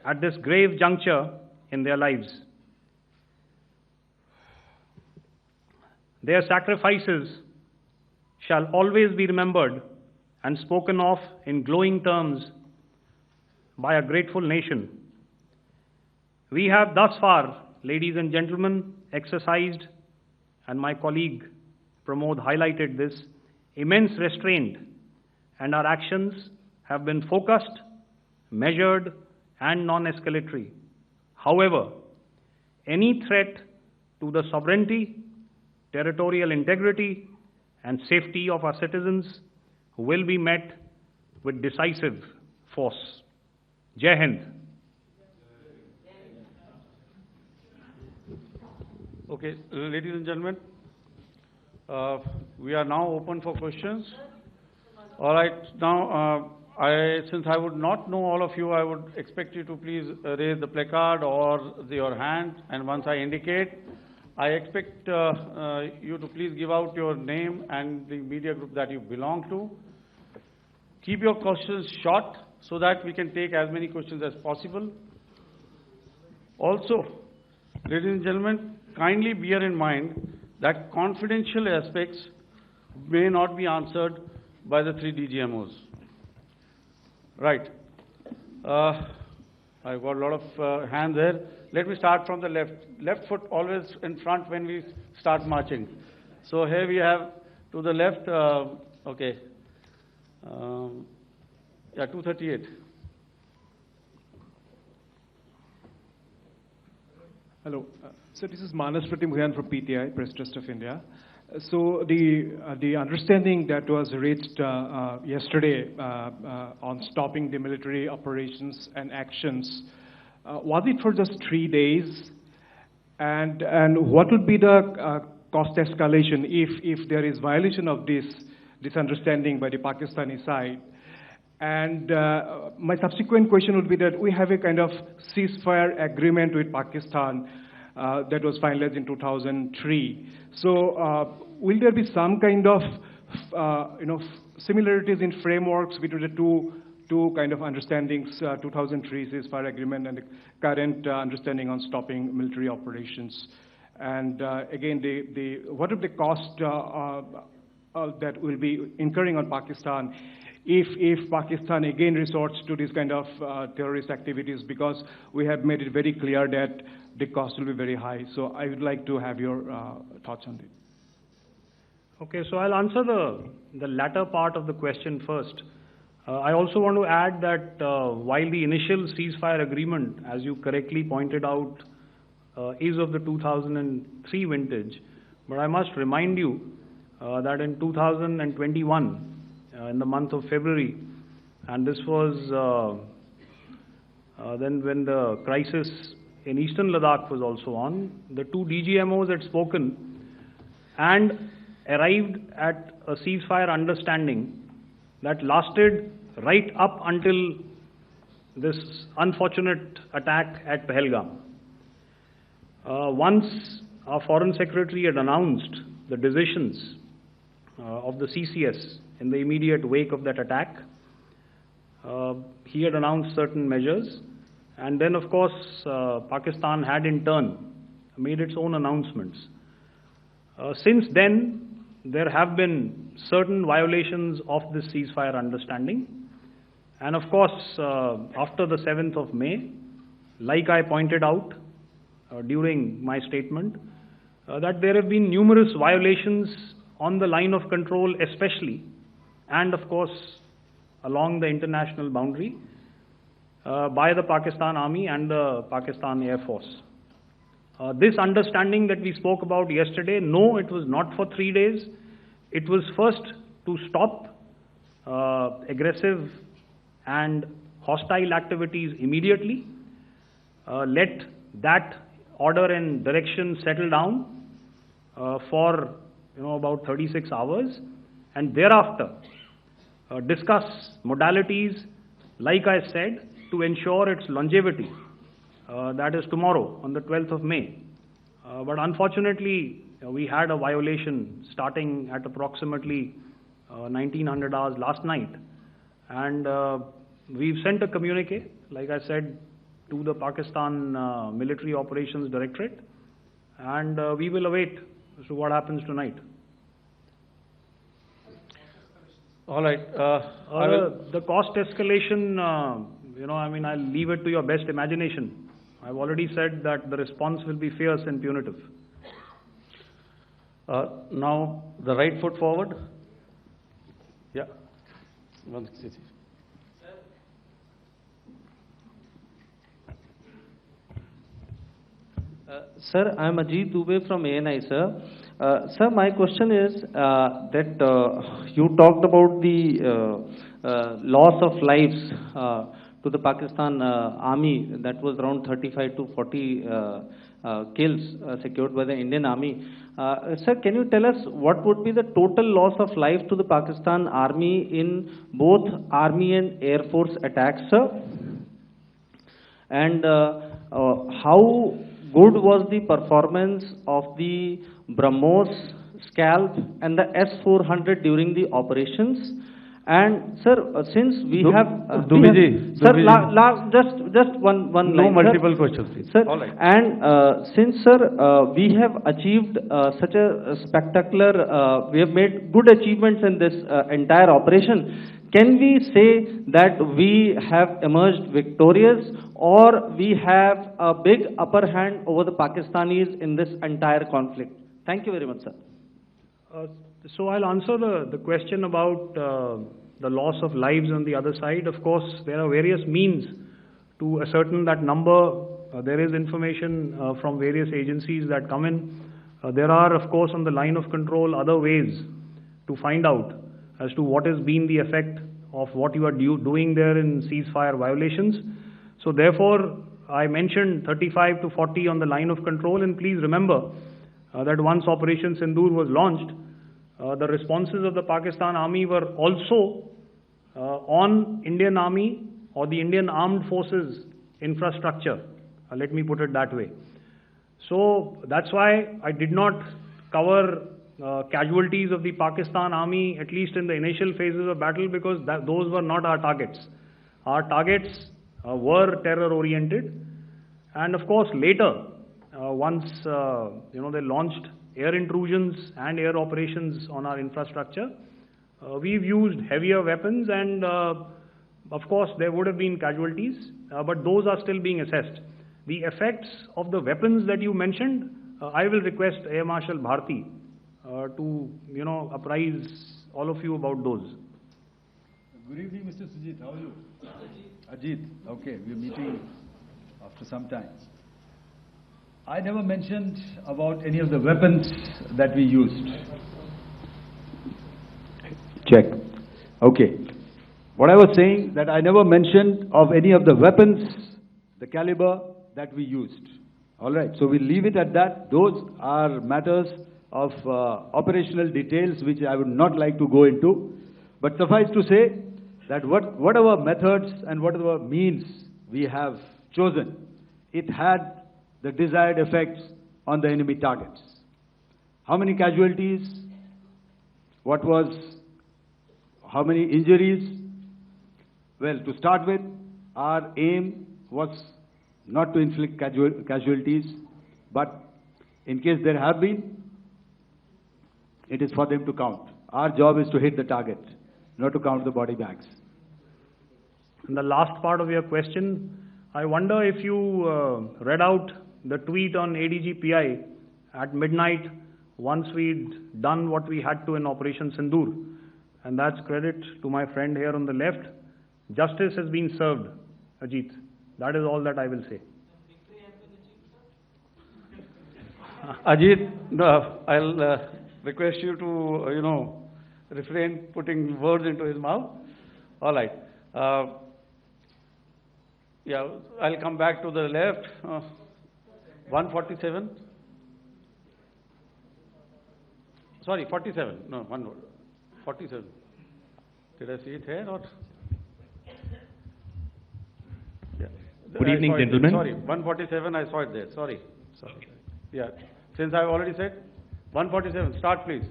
at this grave juncture in their lives. Their sacrifices shall always be remembered and spoken of in glowing terms by a grateful nation. We have thus far, ladies and gentlemen, exercised, and my colleague Pramod highlighted this, immense restraint, and our actions have been focused, measured, and non-escalatory. However, any threat to the sovereignty, territorial integrity, and safety of our citizens will be met with decisive force. Jai Hind. Okay, ladies and gentlemen, we are now open for questions. All right, now, since I would not know all of you, I would expect you to please raise the placard or your hand, and once I indicate, I expect you to please give out your name and the media group that you belong to. Keep your questions short so that we can take as many questions as possible. Also, ladies and gentlemen, kindly bear in mind that confidential aspects may not be answered by the 3 DGMOs. Right. I've got a lot of hands there. Let me start from the left. Left foot always in front when we start marching. So here we have to the left, okay. Yeah, 238. Hello. So this is Manas Pratimugyan from PTI, Press Trust of India. So the understanding that was reached yesterday on stopping the military operations and actions, was it for just 3 days? And what would be the cost escalation if there is violation of this understanding by the Pakistani side? And my subsequent question would be that we have a kind of ceasefire agreement with Pakistan that was finalized in 2003. So will there be some kind of similarities in frameworks between the two two kind of understandings, 2003 ceasefire agreement and the current understanding on stopping military operations. And again, what are the costs that will be incurring on Pakistan if Pakistan again resorts to this kind of terrorist activities, because we have made it very clear that the cost will be very high. So I would like to have your thoughts on it. Okay, so I'll answer the latter part of the question first. I also want to add that while the initial ceasefire agreement, as you correctly pointed out, is of the 2003 vintage, but I must remind you that in 2021, in the month of February, and this was then when the crisis in eastern Ladakh was also on, the two DGMOs had spoken and arrived at a ceasefire understanding that lasted right up until this unfortunate attack at Pahalgam. Once our Foreign Secretary had announced the decisions of the CCS in the immediate wake of that attack, he had announced certain measures, and then of course Pakistan had in turn made its own announcements. Since then, there have been certain violations of this ceasefire understanding, and of course after the 7th of May, like I pointed out during my statement, that there have been numerous violations on the line of control especially, and of course along the international boundary by the Pakistan Army and the Pakistan Air Force. This understanding that we spoke about yesterday, no, it was not for 3 days. It was first to stop aggressive and hostile activities immediately, let that order and direction settle down for about 36 hours, and thereafter discuss modalities, like I said, to ensure its longevity. That is tomorrow, on the 12th of May. But unfortunately, we had a violation starting at approximately 1900 hours last night. And we've sent a communique, like I said, to the Pakistan Military Operations Directorate. And we will await as to what happens tonight. All right. The cost escalation, I'll leave it to your best imagination. I've already said that the response will be fierce and punitive. Now, the right foot forward. Yeah. Sir, I am Ajit Dubey from ANI, sir. Sir, my question is that you talked about the loss of lives to the Pakistan Army, that was around 35 to 40 kills secured by the Indian Army. Sir, can you tell us what would be the total loss of life to the Pakistan Army in both Army and Air Force attacks, sir? And how good was the performance of the BrahMos, Scalp and the S-400 during the operations? And sir, since we have just one line, no multiple questions, please. Sir. All right. And since sir, we have achieved such a spectacular, we have made good achievements in this entire operation, can we say that we have emerged victorious, or we have a big upper hand over the Pakistanis in this entire conflict? Thank you very much, sir. So I'll answer the question about the loss of lives on the other side. Of course, there are various means to ascertain that number. There is information from various agencies that come in. There are, of course, on the line of control, other ways to find out as to what has been the effect of what you are doing there in ceasefire violations. So therefore, I mentioned 35 to 40 on the line of control, and please remember that once Operation Sindoor was launched, the responses of the Pakistan Army were also on Indian Army or the Indian Armed Forces infrastructure. Let me put it that way. So that's why I did not cover casualties of the Pakistan Army, at least in the initial phases of battle, because those were not our targets. our targets were terror-oriented. And of course, later, once they launched air intrusions and air operations on our infrastructure, we've used heavier weapons, and of course, there would have been casualties, but those are still being assessed. The effects of the weapons that you mentioned, I will request Air Marshal Bharti to apprise all of you about those. Good evening, Mr. Sujit. How are you? Ajit. Okay, we're meeting after some time. I never mentioned about any of the weapons that we used. Check. Okay. What I was saying, that I never mentioned of any of the weapons, the caliber that we used. All right, so we'll leave it at that. Those are matters of operational details which I would not like to go into. But suffice to say that whatever methods and whatever means we have chosen, it had the desired effects on the enemy targets. How many casualties? How many injuries? Well, to start with, our aim was not to inflict casualties, but in case there have been, it is for them to count. Our job is to hit the target, not to count the body bags. And the last part of your question, I wonder if you read out the tweet on ADG PI at midnight once we'd done what we had to in Operation Sindoor. And that's credit to my friend here on the left. Justice has been served, Ajit. That is all that I will say. Ajit, I'll request you to, refrain putting words into his mouth. All right. Yeah, I'll come back to the left. 147. Sorry, 47. No, 47. Did I see it here or? Yeah. Good evening, gentlemen. Sorry, 147. I saw it there. Sorry. Yeah. Since I've already said 147. Start, please.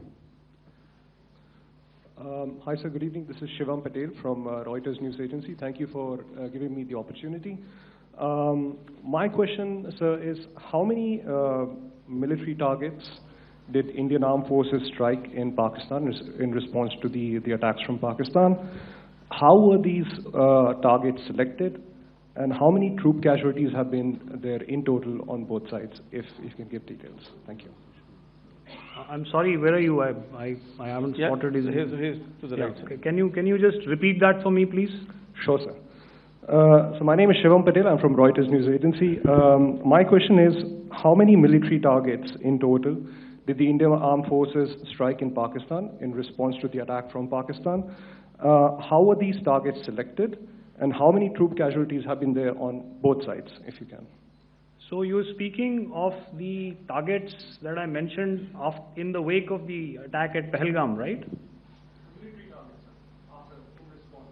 Hi, sir. Good evening. This is Shivam Patel from Reuters News Agency. Thank you for giving me the opportunity. My question, sir, is how many military targets did Indian Armed Forces strike in Pakistan in response to the attacks from Pakistan? How were these targets selected? And how many troop casualties have been there in total on both sides, if you can give details? Thank you. I'm sorry, where are you? I haven't spotted his... He's to the right. Okay. Can you just repeat that for me, please? Sure, sir. So my name is Shivam Patel. I'm from Reuters News Agency. My question is, how many military targets in total did the Indian Armed Forces strike in Pakistan in response to the attack from Pakistan? How were these targets selected? And how many troop casualties have been there on both sides, if you can? So you're speaking of the targets that I mentioned in the wake of the attack at Pahalgam, right? Military targets, after full response.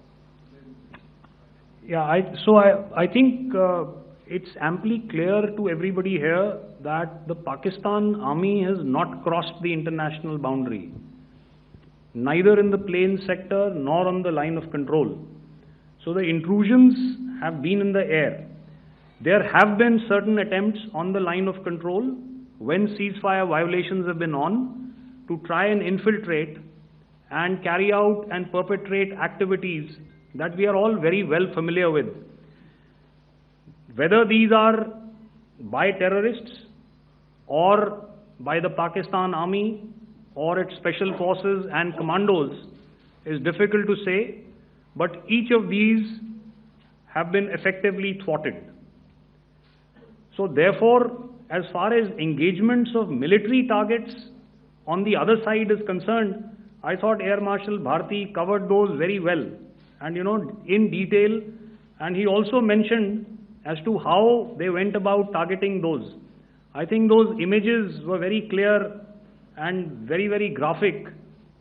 Yeah, I think it's amply clear to everybody here that the Pakistan Army has not crossed the international boundary, neither in the plain sector nor on the line of control. So the intrusions have been in the air. There have been certain attempts on the line of control when ceasefire violations have been on to try and infiltrate and carry out and perpetrate activities that we are all very well familiar with. Whether these are by terrorists or by the Pakistan Army or its special forces and commandos is difficult to say, but each of these have been effectively thwarted. So therefore, as far as engagements of military targets on the other side is concerned, I thought Air Marshal Bharti covered those very well and in detail, and he also mentioned as to how they went about targeting those. I think those images were very clear and very, very graphic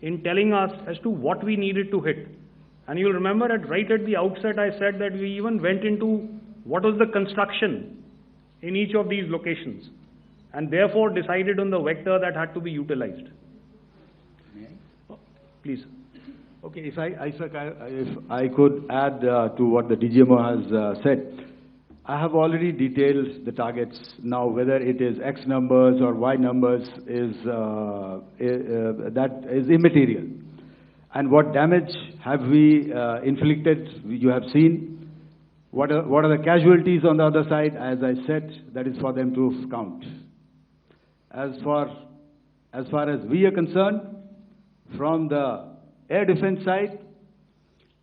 in telling us as to what we needed to hit. And you'll remember right at the outset I said that we even went into what was the construction in each of these locations and therefore decided on the vector that had to be utilized. Please. Okay, if I could add to what the DGMO has said, I have already detailed the targets. Now, whether it is X numbers or Y numbers that is immaterial. And what damage have we inflicted? You have seen. What are the casualties on the other side? As I said, that is for them to count. As far as we are concerned, from the air defense side,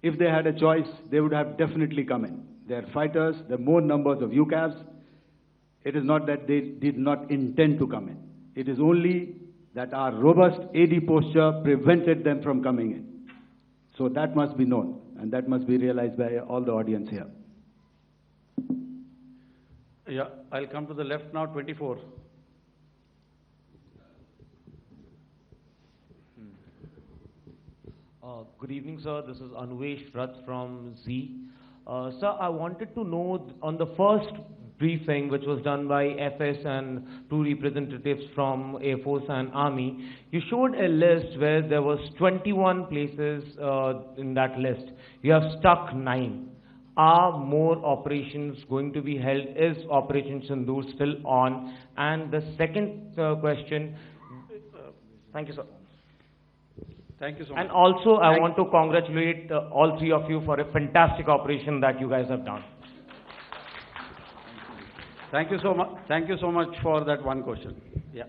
if they had a choice, they would have definitely come in. They are fighters, there are more numbers of UCAVs. It is not that they did not intend to come in. It is only that our robust AD posture prevented them from coming in. So that must be known, and that must be realized by all the audience here. Yeah, I'll come to the left now, 24. Good evening, sir. This is Anuvesh Rath from Z. Sir, I wanted to know on the first briefing, which was done by FS and two representatives from Air Force and Army, you showed a list where there was 21 places in that list. You have stuck 9. Are more operations going to be held? Is Operation Sindoor still on? And the second question, thank you, sir. Thank you so much. And also, I want to congratulate all three of you for a fantastic operation that you guys have done. Thank you so much. Thank you so much for that one question. Yeah.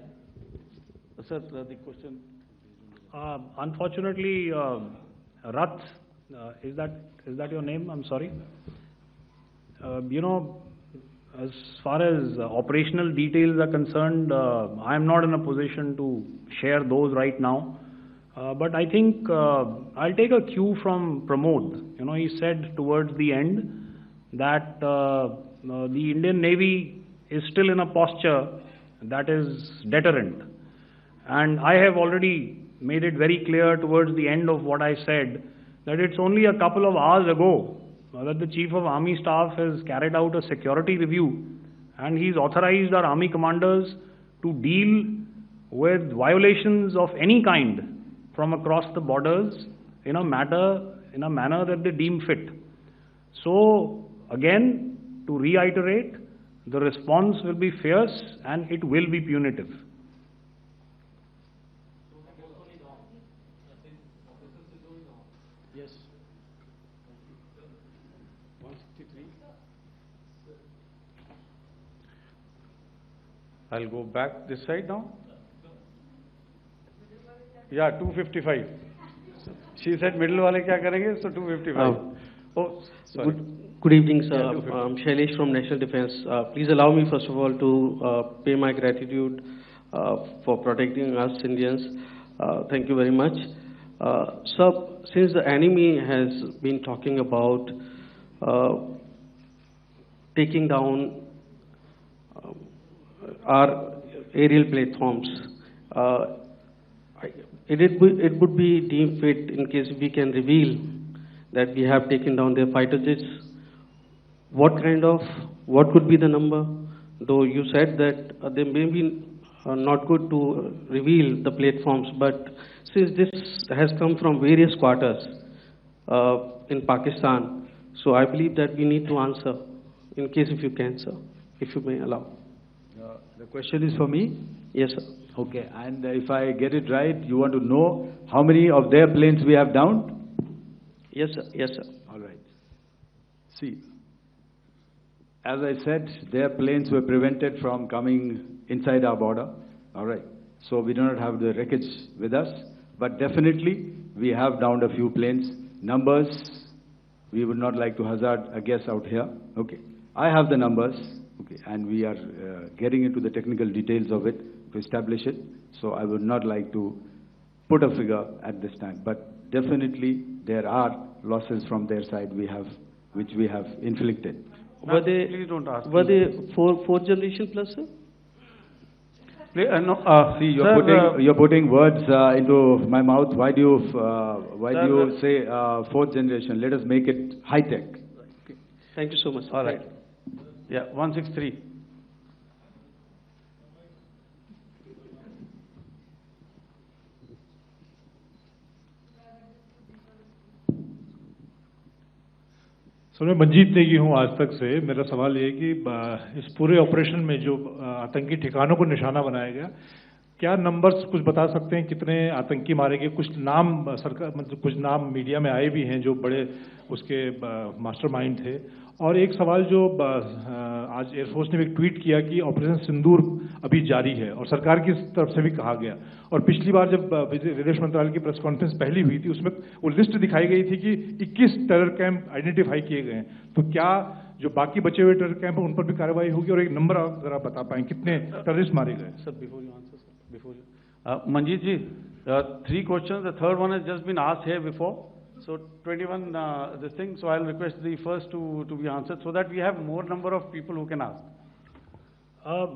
Sir, the question. Unfortunately, Rath, is that your name? I'm sorry. You know, as far as operational details are concerned, I am not in a position to share those right now. But I think I'll take a cue from Pramod. You know, he said towards the end that the Indian Navy is still in a posture that is deterrent. And I have already made it very clear towards the end of what I said that it's only a couple of hours ago that the Chief of Army Staff has carried out a security review, and he's authorized our Army commanders to deal with violations of any kind from across the borders in a manner that they deem fit. So again, to reiterate, the response will be fierce and it will be punitive. Yes. 163. I'll go back this side now. Yeah, 255. She said middle wale kya karenge, so 255. Oh, sorry. Good evening, sir. I'm Shailesh from National Defense. Please allow me, first of all, to pay my gratitude for protecting us Indians. Thank you very much. Sir, since the enemy has been talking about taking down our aerial platforms, it would be deemed fit in case we can reveal that we have taken down their fighter jets. What could be the number? Though you said that they may be not good to reveal the platforms, but since this has come from various quarters in Pakistan, so I believe that we need to answer, in case if you can, sir, if you may allow. The question is for me? Yes, sir. Okay, and if I get it right, you want to know how many of their planes we have downed? Yes, sir. Yes, sir. All right. See, as I said, their planes were prevented from coming inside our border. All right. So we do not have the wreckage with us, but definitely we have downed a few planes. Numbers, we would not like to hazard a guess out here. Okay. I have the numbers. Okay, and we are getting into the technical details of it to establish it. So I would not like to put a figure at this time, but definitely there are losses from their side which we have inflicted. Were they, please don't ask. Were they fourth generation plus, sir? No, see, you're putting words into my mouth. Why do you say fourth generation? Let us make it high tech. Okay. Thank you so much. All right. Yeah, 163. Sir मैं मंजीत नेगी हूँ आज तक से। मेरा सवाल ये है कि इस पूरे ऑपरेशन में जो आतंकी ठिकानों को निशाना बनाया गया, क्या नंबर्स कुछ बता सकते हैं कितने आतंकी मारे गए? कुछ नाम सरकार मतलब कुछ नाम मीडिया में आए भी हैं जो बड़े उसके मास्टरमाइंड थे। और एक सवाल जो आज एयरफोर्स ने भी एक ट्वीट किया कि ऑपरेशन सिंदूर अभी जारी है और सरकार की तरफ से भी कहा गया। और पिछली बार जब विदेश मंत्रालय की प्रेस कॉन्फ्रेंस पहली हुई थी उसमें वो लिस्ट दिखाई गई थी कि 21 टेरर कैंप आइडेंटिफाई किए गए हैं। तो क्या जो बाकी बचे हुए टेरर कैंप हैं उन पर भी कार्रवाई होगी? और एक नंबर अगर आप बता पाएं कितने टेररिस्ट मारे गए? Sir, before you answer, sir, before you. Manjeet ji, 3 questions. The third one has just been asked here before. So 21 this thing. So I'll request the first to be answered so that we have more number of people who can ask.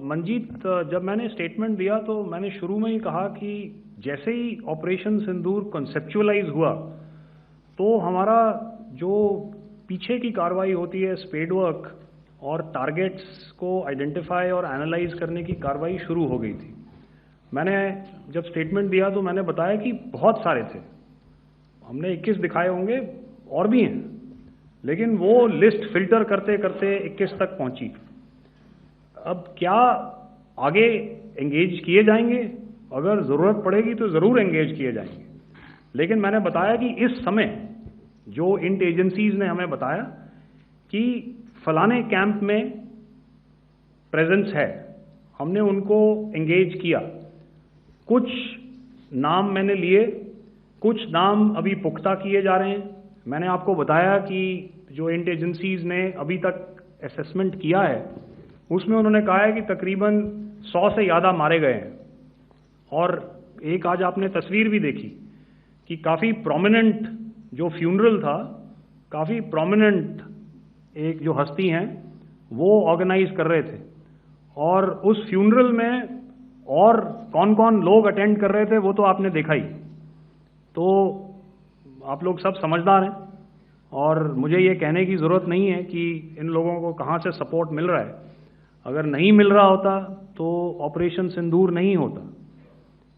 Manjeet, जब मैंने statement दिया तो मैंने शुरू में ही कहा कि जैसे ही ऑपरेशन सिंदूर कॉन्सेप्चुअलाइज हुआ तो हमारा जो पीछे की कार्रवाई होती है स्पेड वर्क और टारगेट्स को आइडेंटिफाई और एनालाइज करने की कार्रवाई शुरू हो गई थी। मैंने जब स्टेटमेंट दिया तो मैंने बताया कि बहुत सारे थे, हमने 21 दिखाए होंगे और भी हैं, लेकिन वो लिस्ट फिल्टर करते करते 21 तक पहुंची। अब क्या आगे एंगेज किए जाएंगे? अगर ज़रूरत पड़ेगी तो ज़रूर एंगेज किए जाएंगे, लेकिन मैंने बताया कि इस समय जो इंट एजेंसीज ने हमें बताया कि फलाने कैंप में प्रेजेंस है, हमने उनको एंगेज किया। कुछ नाम मैंने लिए, कुछ नाम अभी पुख्ता किए जा रहे हैं। मैंने आपको बताया कि जो इंट एजेंसीज ने अभी तक असेसमेंट किया है उसमें उन्होंने कहा है कि तकरीबन 100 से ज़्यादा मारे गए हैं। और एक आज आपने तस्वीर भी देखी कि काफ़ी प्रोमिनेंट जो फ्यूनरल था, काफ़ी प्रोमिनेंट एक जो हस्ती हैं वो ऑर्गेनाइज कर रहे थे, और उस फ्यूनरल में और कौन कौन लोग अटेंड कर रहे थे वो तो आपने देखा ही। तो आप लोग सब समझदार हैं और मुझे ये कहने की ज़रूरत नहीं है कि इन लोगों को कहाँ से सपोर्ट मिल रहा है। अगर नहीं मिल रहा होता तो ऑपरेशन सिंदूर नहीं होता,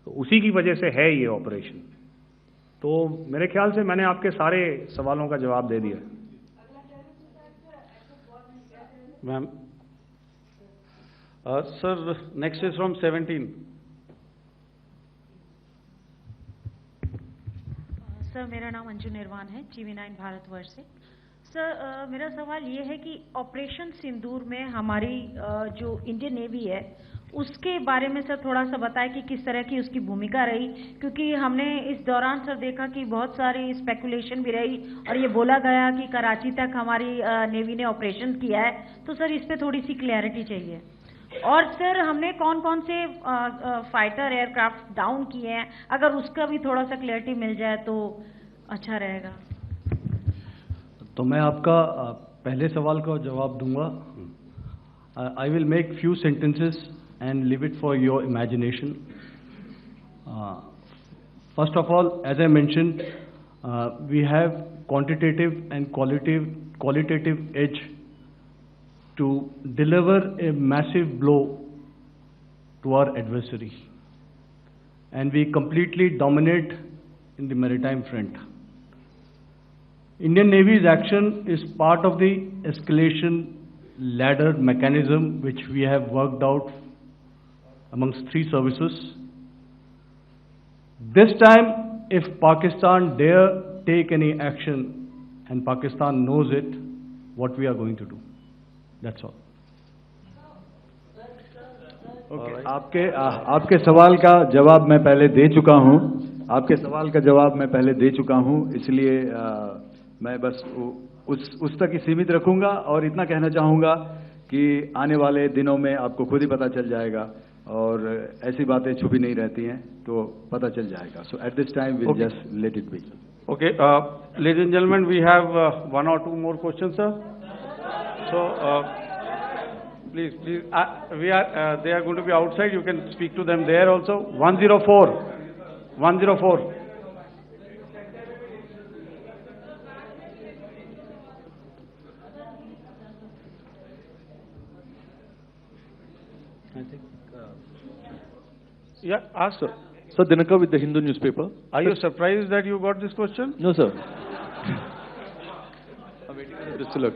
तो उसी की वजह से है ये ऑपरेशन। तो मेरे ख्याल से मैंने आपके सारे सवालों का जवाब दे दिया। Ma'am, sir next is from 17। Sir मेरा नाम अंजू निर्वाण है, TV9 भारतवर्ष से। सर मेरा सवाल ये है कि ऑपरेशन सिंदूर में हमारी जो इंडियन नेवी है उसके बारे में सर थोड़ा सा बताएं कि किस तरह की उसकी भूमिका रही, क्योंकि हमने इस दौरान सर देखा कि बहुत सारी स्पेकुलेशन भी रही और ये बोला गया कि कराची तक हमारी नेवी ने ऑपरेशन किया है। तो सर इस पे थोड़ी सी क्लैरिटी चाहिए। और सर हमने कौन कौन से फाइटर एयरक्राफ्ट डाउन किए हैं, अगर उसका भी थोड़ा सा क्लैरिटी मिल जाए तो अच्छा रहेगा। तो मैं आपका पहले सवाल का जवाब दूंगा। I will make few sentences and leave it for your imagination. First of all, as I mentioned, we have quantitative and qualitative edge to deliver a massive blow to our adversary, and we completely dominate in the maritime front. Indian Navy's action is part of the escalation ladder mechanism which we have worked out amongst 3 services. This time, if Pakistan dare take any action, and Pakistan knows it, what we are going to do. That's all. Okay. आपके सवाल का जवाब मैं पहले दे चुका हूं। आपके सवाल का जवाब मैं पहले दे चुका हूं, इसलिए मैं बस उस तक ही सीमित रखूंगा और इतना कहना चाहूंगा कि आने वाले दिनों में आपको खुद ही पता चल जाएगा और ऐसी बातें छुपी नहीं रहती हैं, तो पता चल जाएगा। So at this time we'll just let it be. Okay, ladies and gentlemen, we have 1 or 2 more questions, sir. So please, they are going to be outside. You can speak to them there also. 104. Yeah, ask sir. Sir, Dinakar with the Hindu newspaper. Are you surprised that you got this question? No, sir. Just a look.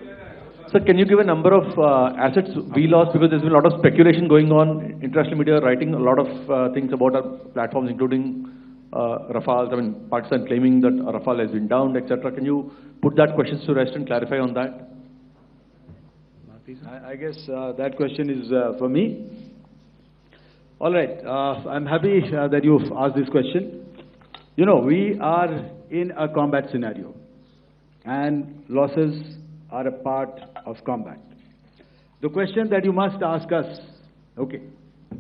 Sir, can you give a number of assets we lost, because there's been a lot of speculation going on, international media writing a lot of things about our platforms, including Rafale. I mean, Pakistan claiming that Rafale has been downed, etc. Can you put that question to rest and clarify on that? I guess that question is for me. All right, I'm happy that you've asked this question. You know, we are in a combat scenario, and losses are a part of combat. The question that you must ask us, okay,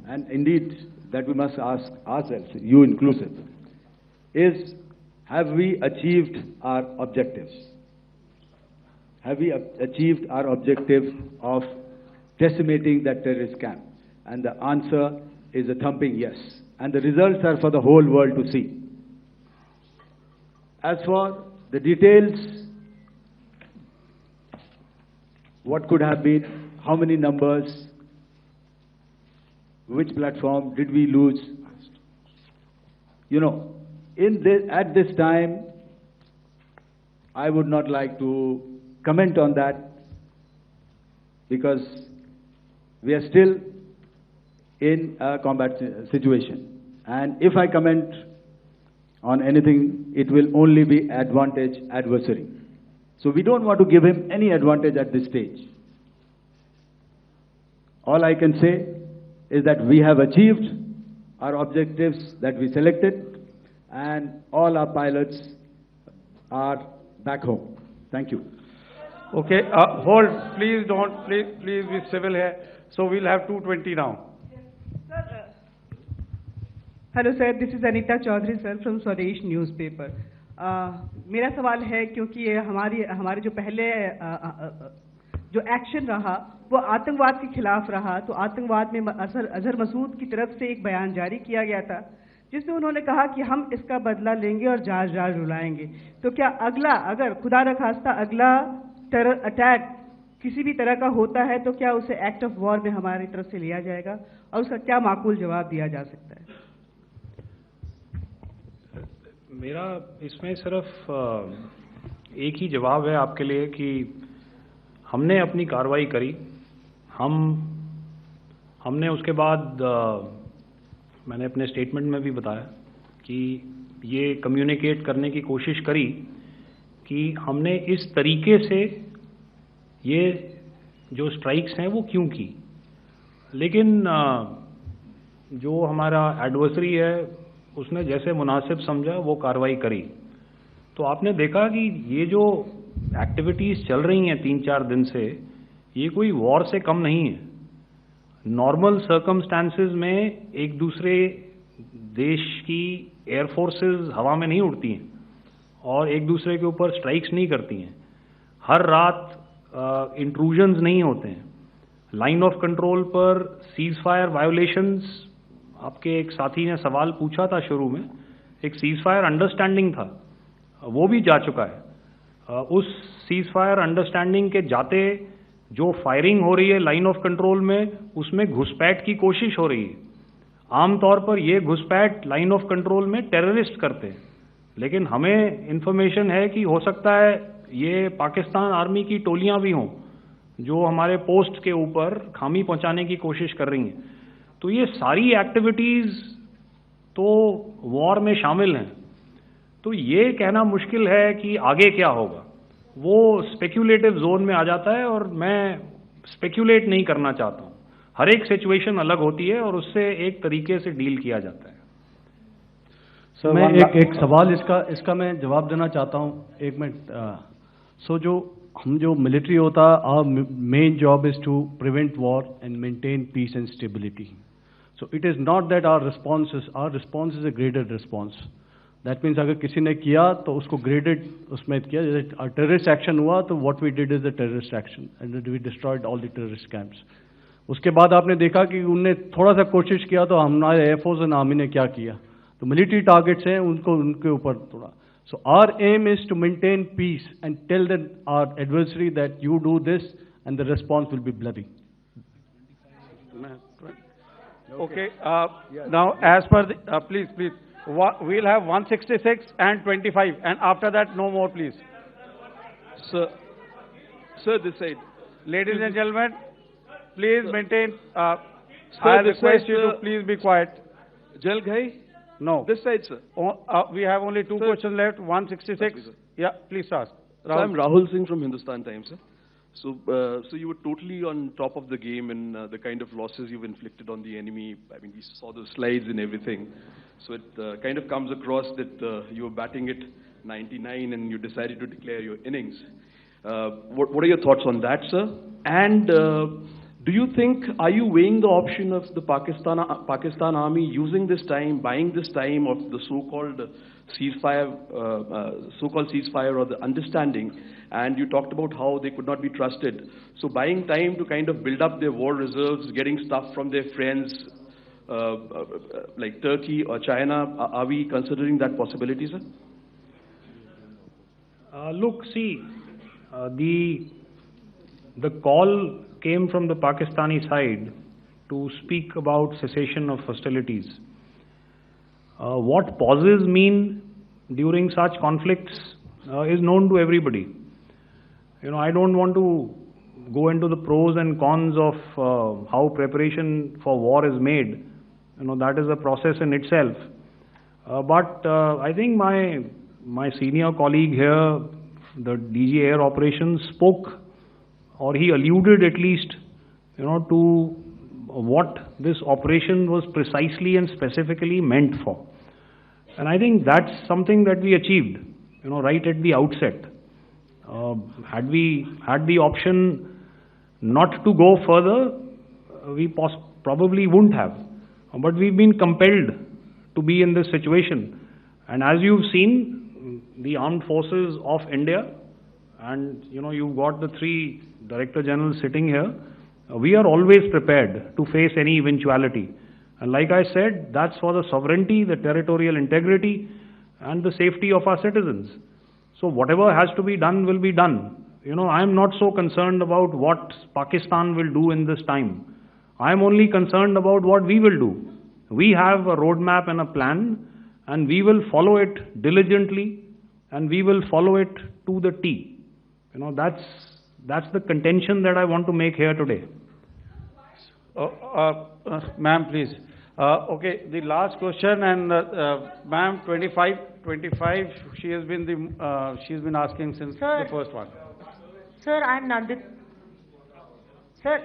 and indeed that we must ask ourselves, you inclusive, is have we achieved our objectives? Have we achieved our objective of decimating that terrorist camp? And the answer is a thumping yes. And the results are for the whole world to see. As for the details, what could have been, how many numbers, which platform did we lose? You know, at this time, I would not like to comment on that, because we are still in a combat situation. And if I comment on anything, it will only be advantage adversary. So we don't want to give him any advantage at this stage. All I can say is that we have achieved our objectives that we selected, and all our pilots are back home. Thank you. Okay, hold, please don't, please be civil here. So we'll have 220 now. Hello sir, this is Anita Chaudhary sir from Swadesh newspaper. मेरा सवाल है, क्योंकि ये हमारे जो पहले जो action रहा वो आतंकवाद के खिलाफ रहा, तो आतंकवाद में अजहर मसूद की तरफ से एक बयान जारी किया गया था जिसमें उन्होंने कहा कि हम इसका बदला लेंगे और जाज रुलाएंगे। तो क्या अगला, अगर खुदा न खास्ता अगला टेरर अटैक किसी भी तरह का होता है, तो क्या उसे एक्ट ऑफ वॉर में हमारी तरफ से लिया जाएगा और उसका क्या माकूल जवाब दिया जा सकता है? मेरा इसमें सिर्फ एक ही जवाब है आपके लिए कि हमने अपनी कार्रवाई करी। हमने उसके बाद मैंने अपने स्टेटमेंट में भी बताया कि ये कम्युनिकेट करने की कोशिश करी कि हमने इस तरीके से ये जो स्ट्राइक्स हैं वो क्यों की। लेकिन जो हमारा एडवर्सरी है उसने जैसे मुनासिब समझा वो कार्रवाई करी। तो आपने देखा कि ये जो एक्टिविटीज़ चल रही हैं 3-4 दिन से, ये कोई वॉर से कम नहीं है। नॉर्मल सर्कमस्टांसेस में एक दूसरे देश की एयरफोर्सेस हवा में नहीं उड़ती हैं और एक दूसरे के ऊपर स्ट्राइक्स नहीं करती हैं। हर रात इंट्रूजन्स नहीं होते हैं। लाइन ऑफ कंट्रोल पर सीज फायर वायोलेशंस, आपके एक साथी ने सवाल पूछा था शुरू में, एक सीज फायर अंडरस्टैंडिंग था, वो भी जा चुका है। उस सीज फायर अंडरस्टैंडिंग के जाते जो फायरिंग हो रही है लाइन ऑफ कंट्रोल में, उसमें घुसपैठ की कोशिश हो रही है। आमतौर पर ये घुसपैठ लाइन ऑफ कंट्रोल में टेररिस्ट करते हैं, लेकिन हमें इंफॉर्मेशन है कि हो सकता है ये पाकिस्तान आर्मी की टोलियां भी हों जो हमारे पोस्ट के ऊपर खामी पहुंचाने की कोशिश कर रही हैं। तो ये सारी एक्टिविटीज़ तो वॉर में शामिल हैं। तो ये कहना मुश्किल है कि आगे क्या होगा, वो स्पेक्यूलेटिव जोन में आ जाता है और मैं स्पेक्यूलेट नहीं करना चाहता हूँ। हर एक सिचुएशन अलग होती है और उससे एक तरीके से डील किया जाता है। सर मैं एक सवाल इसका मैं जवाब देना चाहता हूँ, 1 मिनट। जो मिलिट्री होता है, our main job is to prevent war and maintain peace and stability. So it is not that our response is a graded response. That means अगर किसी ने किया तो उसको graded उसमें किया, जैसे terrorist action हुआ तो what we did is the terrorist action and we destroyed all the terrorist camps. उसके बाद आपने देखा कि उनने थोड़ा सा कोशिश किया तो हमारे एयरफोर्स और आर्मी ने क्या किया, तो मिलिट्री टारगेट्स हैं उनके ऊपर थोड़ा। So our aim is to maintain peace and tell our adversary that you do this and the response will be bloody. Okay, now as per the, please, we'll have 166 and 25, and after that no more, please. Sir, this side. Ladies and gentlemen, please maintain, Sir, I this request side, you to sir. please be quiet. Jal Ghai? No. This side, sir. We have only two questions left, 166. Okay, sir. Yeah, please ask. So I'm Rahul Singh from Hindustan Times, sir. So you were totally on top of the game in the kind of losses you've inflicted on the enemy. I mean, we saw the slides and everything. So it kind of comes across that you were batting it 99 and you decided to declare your innings. What are your thoughts on that, sir? And do you think, are you weighing the option of the Pakistan Army using this time, buying this time of the so-called ceasefire or the understanding? And you talked about how they could not be trusted. So buying time to kind of build up their war reserves, getting stuff from their friends like Turkey or China, are we considering that possibility, sir? Look, see, the call came from the Pakistani side to speak about cessation of hostilities. What pauses mean during such conflicts is known to everybody. You know, I don't want to go into the pros and cons of how preparation for war is made. You know, that is a process in itself. But I think my senior colleague here, the DG Air Operations, spoke, or he alluded at least, you know, to what this operation was precisely and specifically meant for. And I think that's something that we achieved, you know, right at the outset. Had we had the option not to go further, we probably wouldn't have. But we've been compelled to be in this situation. And as you've seen, the armed forces of India, and you know, you've got the three Director Generals sitting here, we are always prepared to face any eventuality. And like I said, that's for the sovereignty, the territorial integrity, and the safety of our citizens. So whatever has to be done will be done. You know, I'm not so concerned about what Pakistan will do in this time. I'm only concerned about what we will do. We have a roadmap and a plan, and we will follow it diligently, and we will follow it to the T. You know, that's the contention that I want to make here today. Ma'am, please. Okay, the last question, and ma'am, 25. She's been asking since the first one. Sir, I'm Nandita. Sir.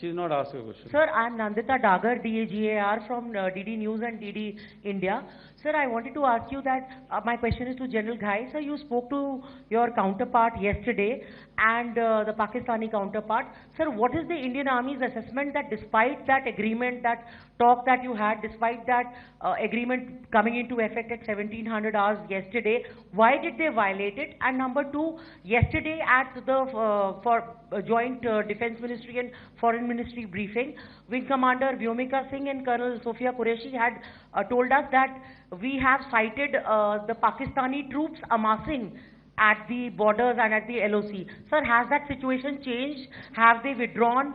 She's not asking a question. Sir, I'm Nandita Dagar, DAGAR from DD News and DD India. Sir, I wanted to ask you that my question is to General Ghai. Sir, you spoke to your counterpart yesterday and the Pakistani counterpart. Sir, what is the Indian Army's assessment that despite that agreement, that talk that you had, despite that agreement coming into effect at 1700 hours yesterday, why did they violate it? And number two, yesterday at the Joint Defense Ministry and Foreign Ministry briefing, Wing Commander Vyomika Singh and Colonel Sophia Qureshi had told us that we have cited the Pakistani troops amassing at the borders and at the LOC. Sir, has that situation changed? Have they withdrawn?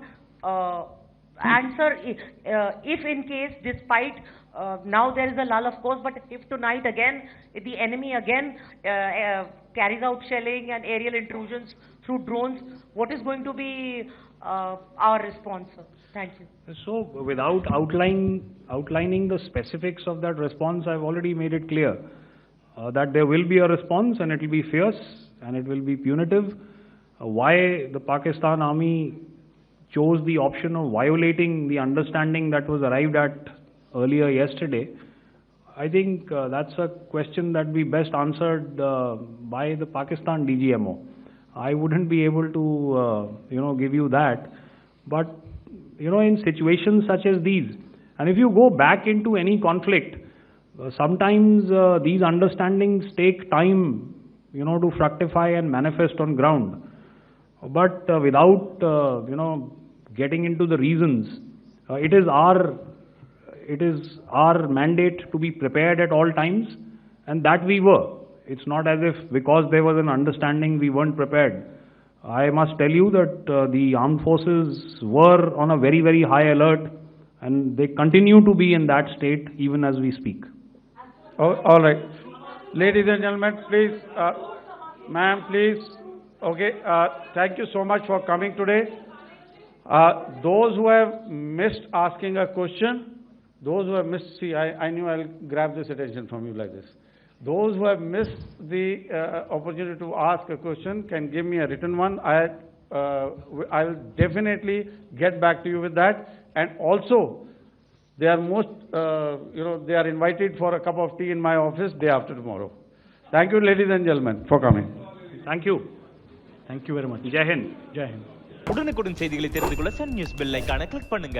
And sir, if in case, despite now there is a lull, of course, but if tonight again, if the enemy again carries out shelling and aerial intrusions through drones, what is going to be our response, sir? Thank you. So, without outlining the specifics of that response, I've already made it clear that there will be a response, and it will be fierce and it will be punitive. Why the Pakistan Army chose the option of violating the understanding that was arrived at earlier yesterday, I think that's a question that we best answered by the Pakistan DGMO. I wouldn't be able to, give you that. But, in situations such as these, and if you go back into any conflict, sometimes these understandings take time, to fructify and manifest on ground. But without, getting into the reasons, it is our mandate to be prepared at all times, and that we were. It's not as if because there was an understanding we weren't prepared. I must tell you that the armed forces were on a very, very high alert, and they continue to be in that state even as we speak. Oh, all right. Ladies and gentlemen, please, ma'am, please, Okay, thank you so much for coming today. Those who have missed asking a question, those who have missed, see, I knew I'll grab this attention from you like this. Those who have missed the opportunity to ask a question can give me a written one. I'll definitely get back to you with that. And also, they are they are invited for a cup of tea in my office day after tomorrow. Thank you, ladies and gentlemen, for coming. Thank you. Thank you very much. Jai Hind. Jai Hind. உடனுக்குடன் செய்திகளை தெரிந்து கொள்ள Sun news bell ஐகானை click பண்ணுங்க.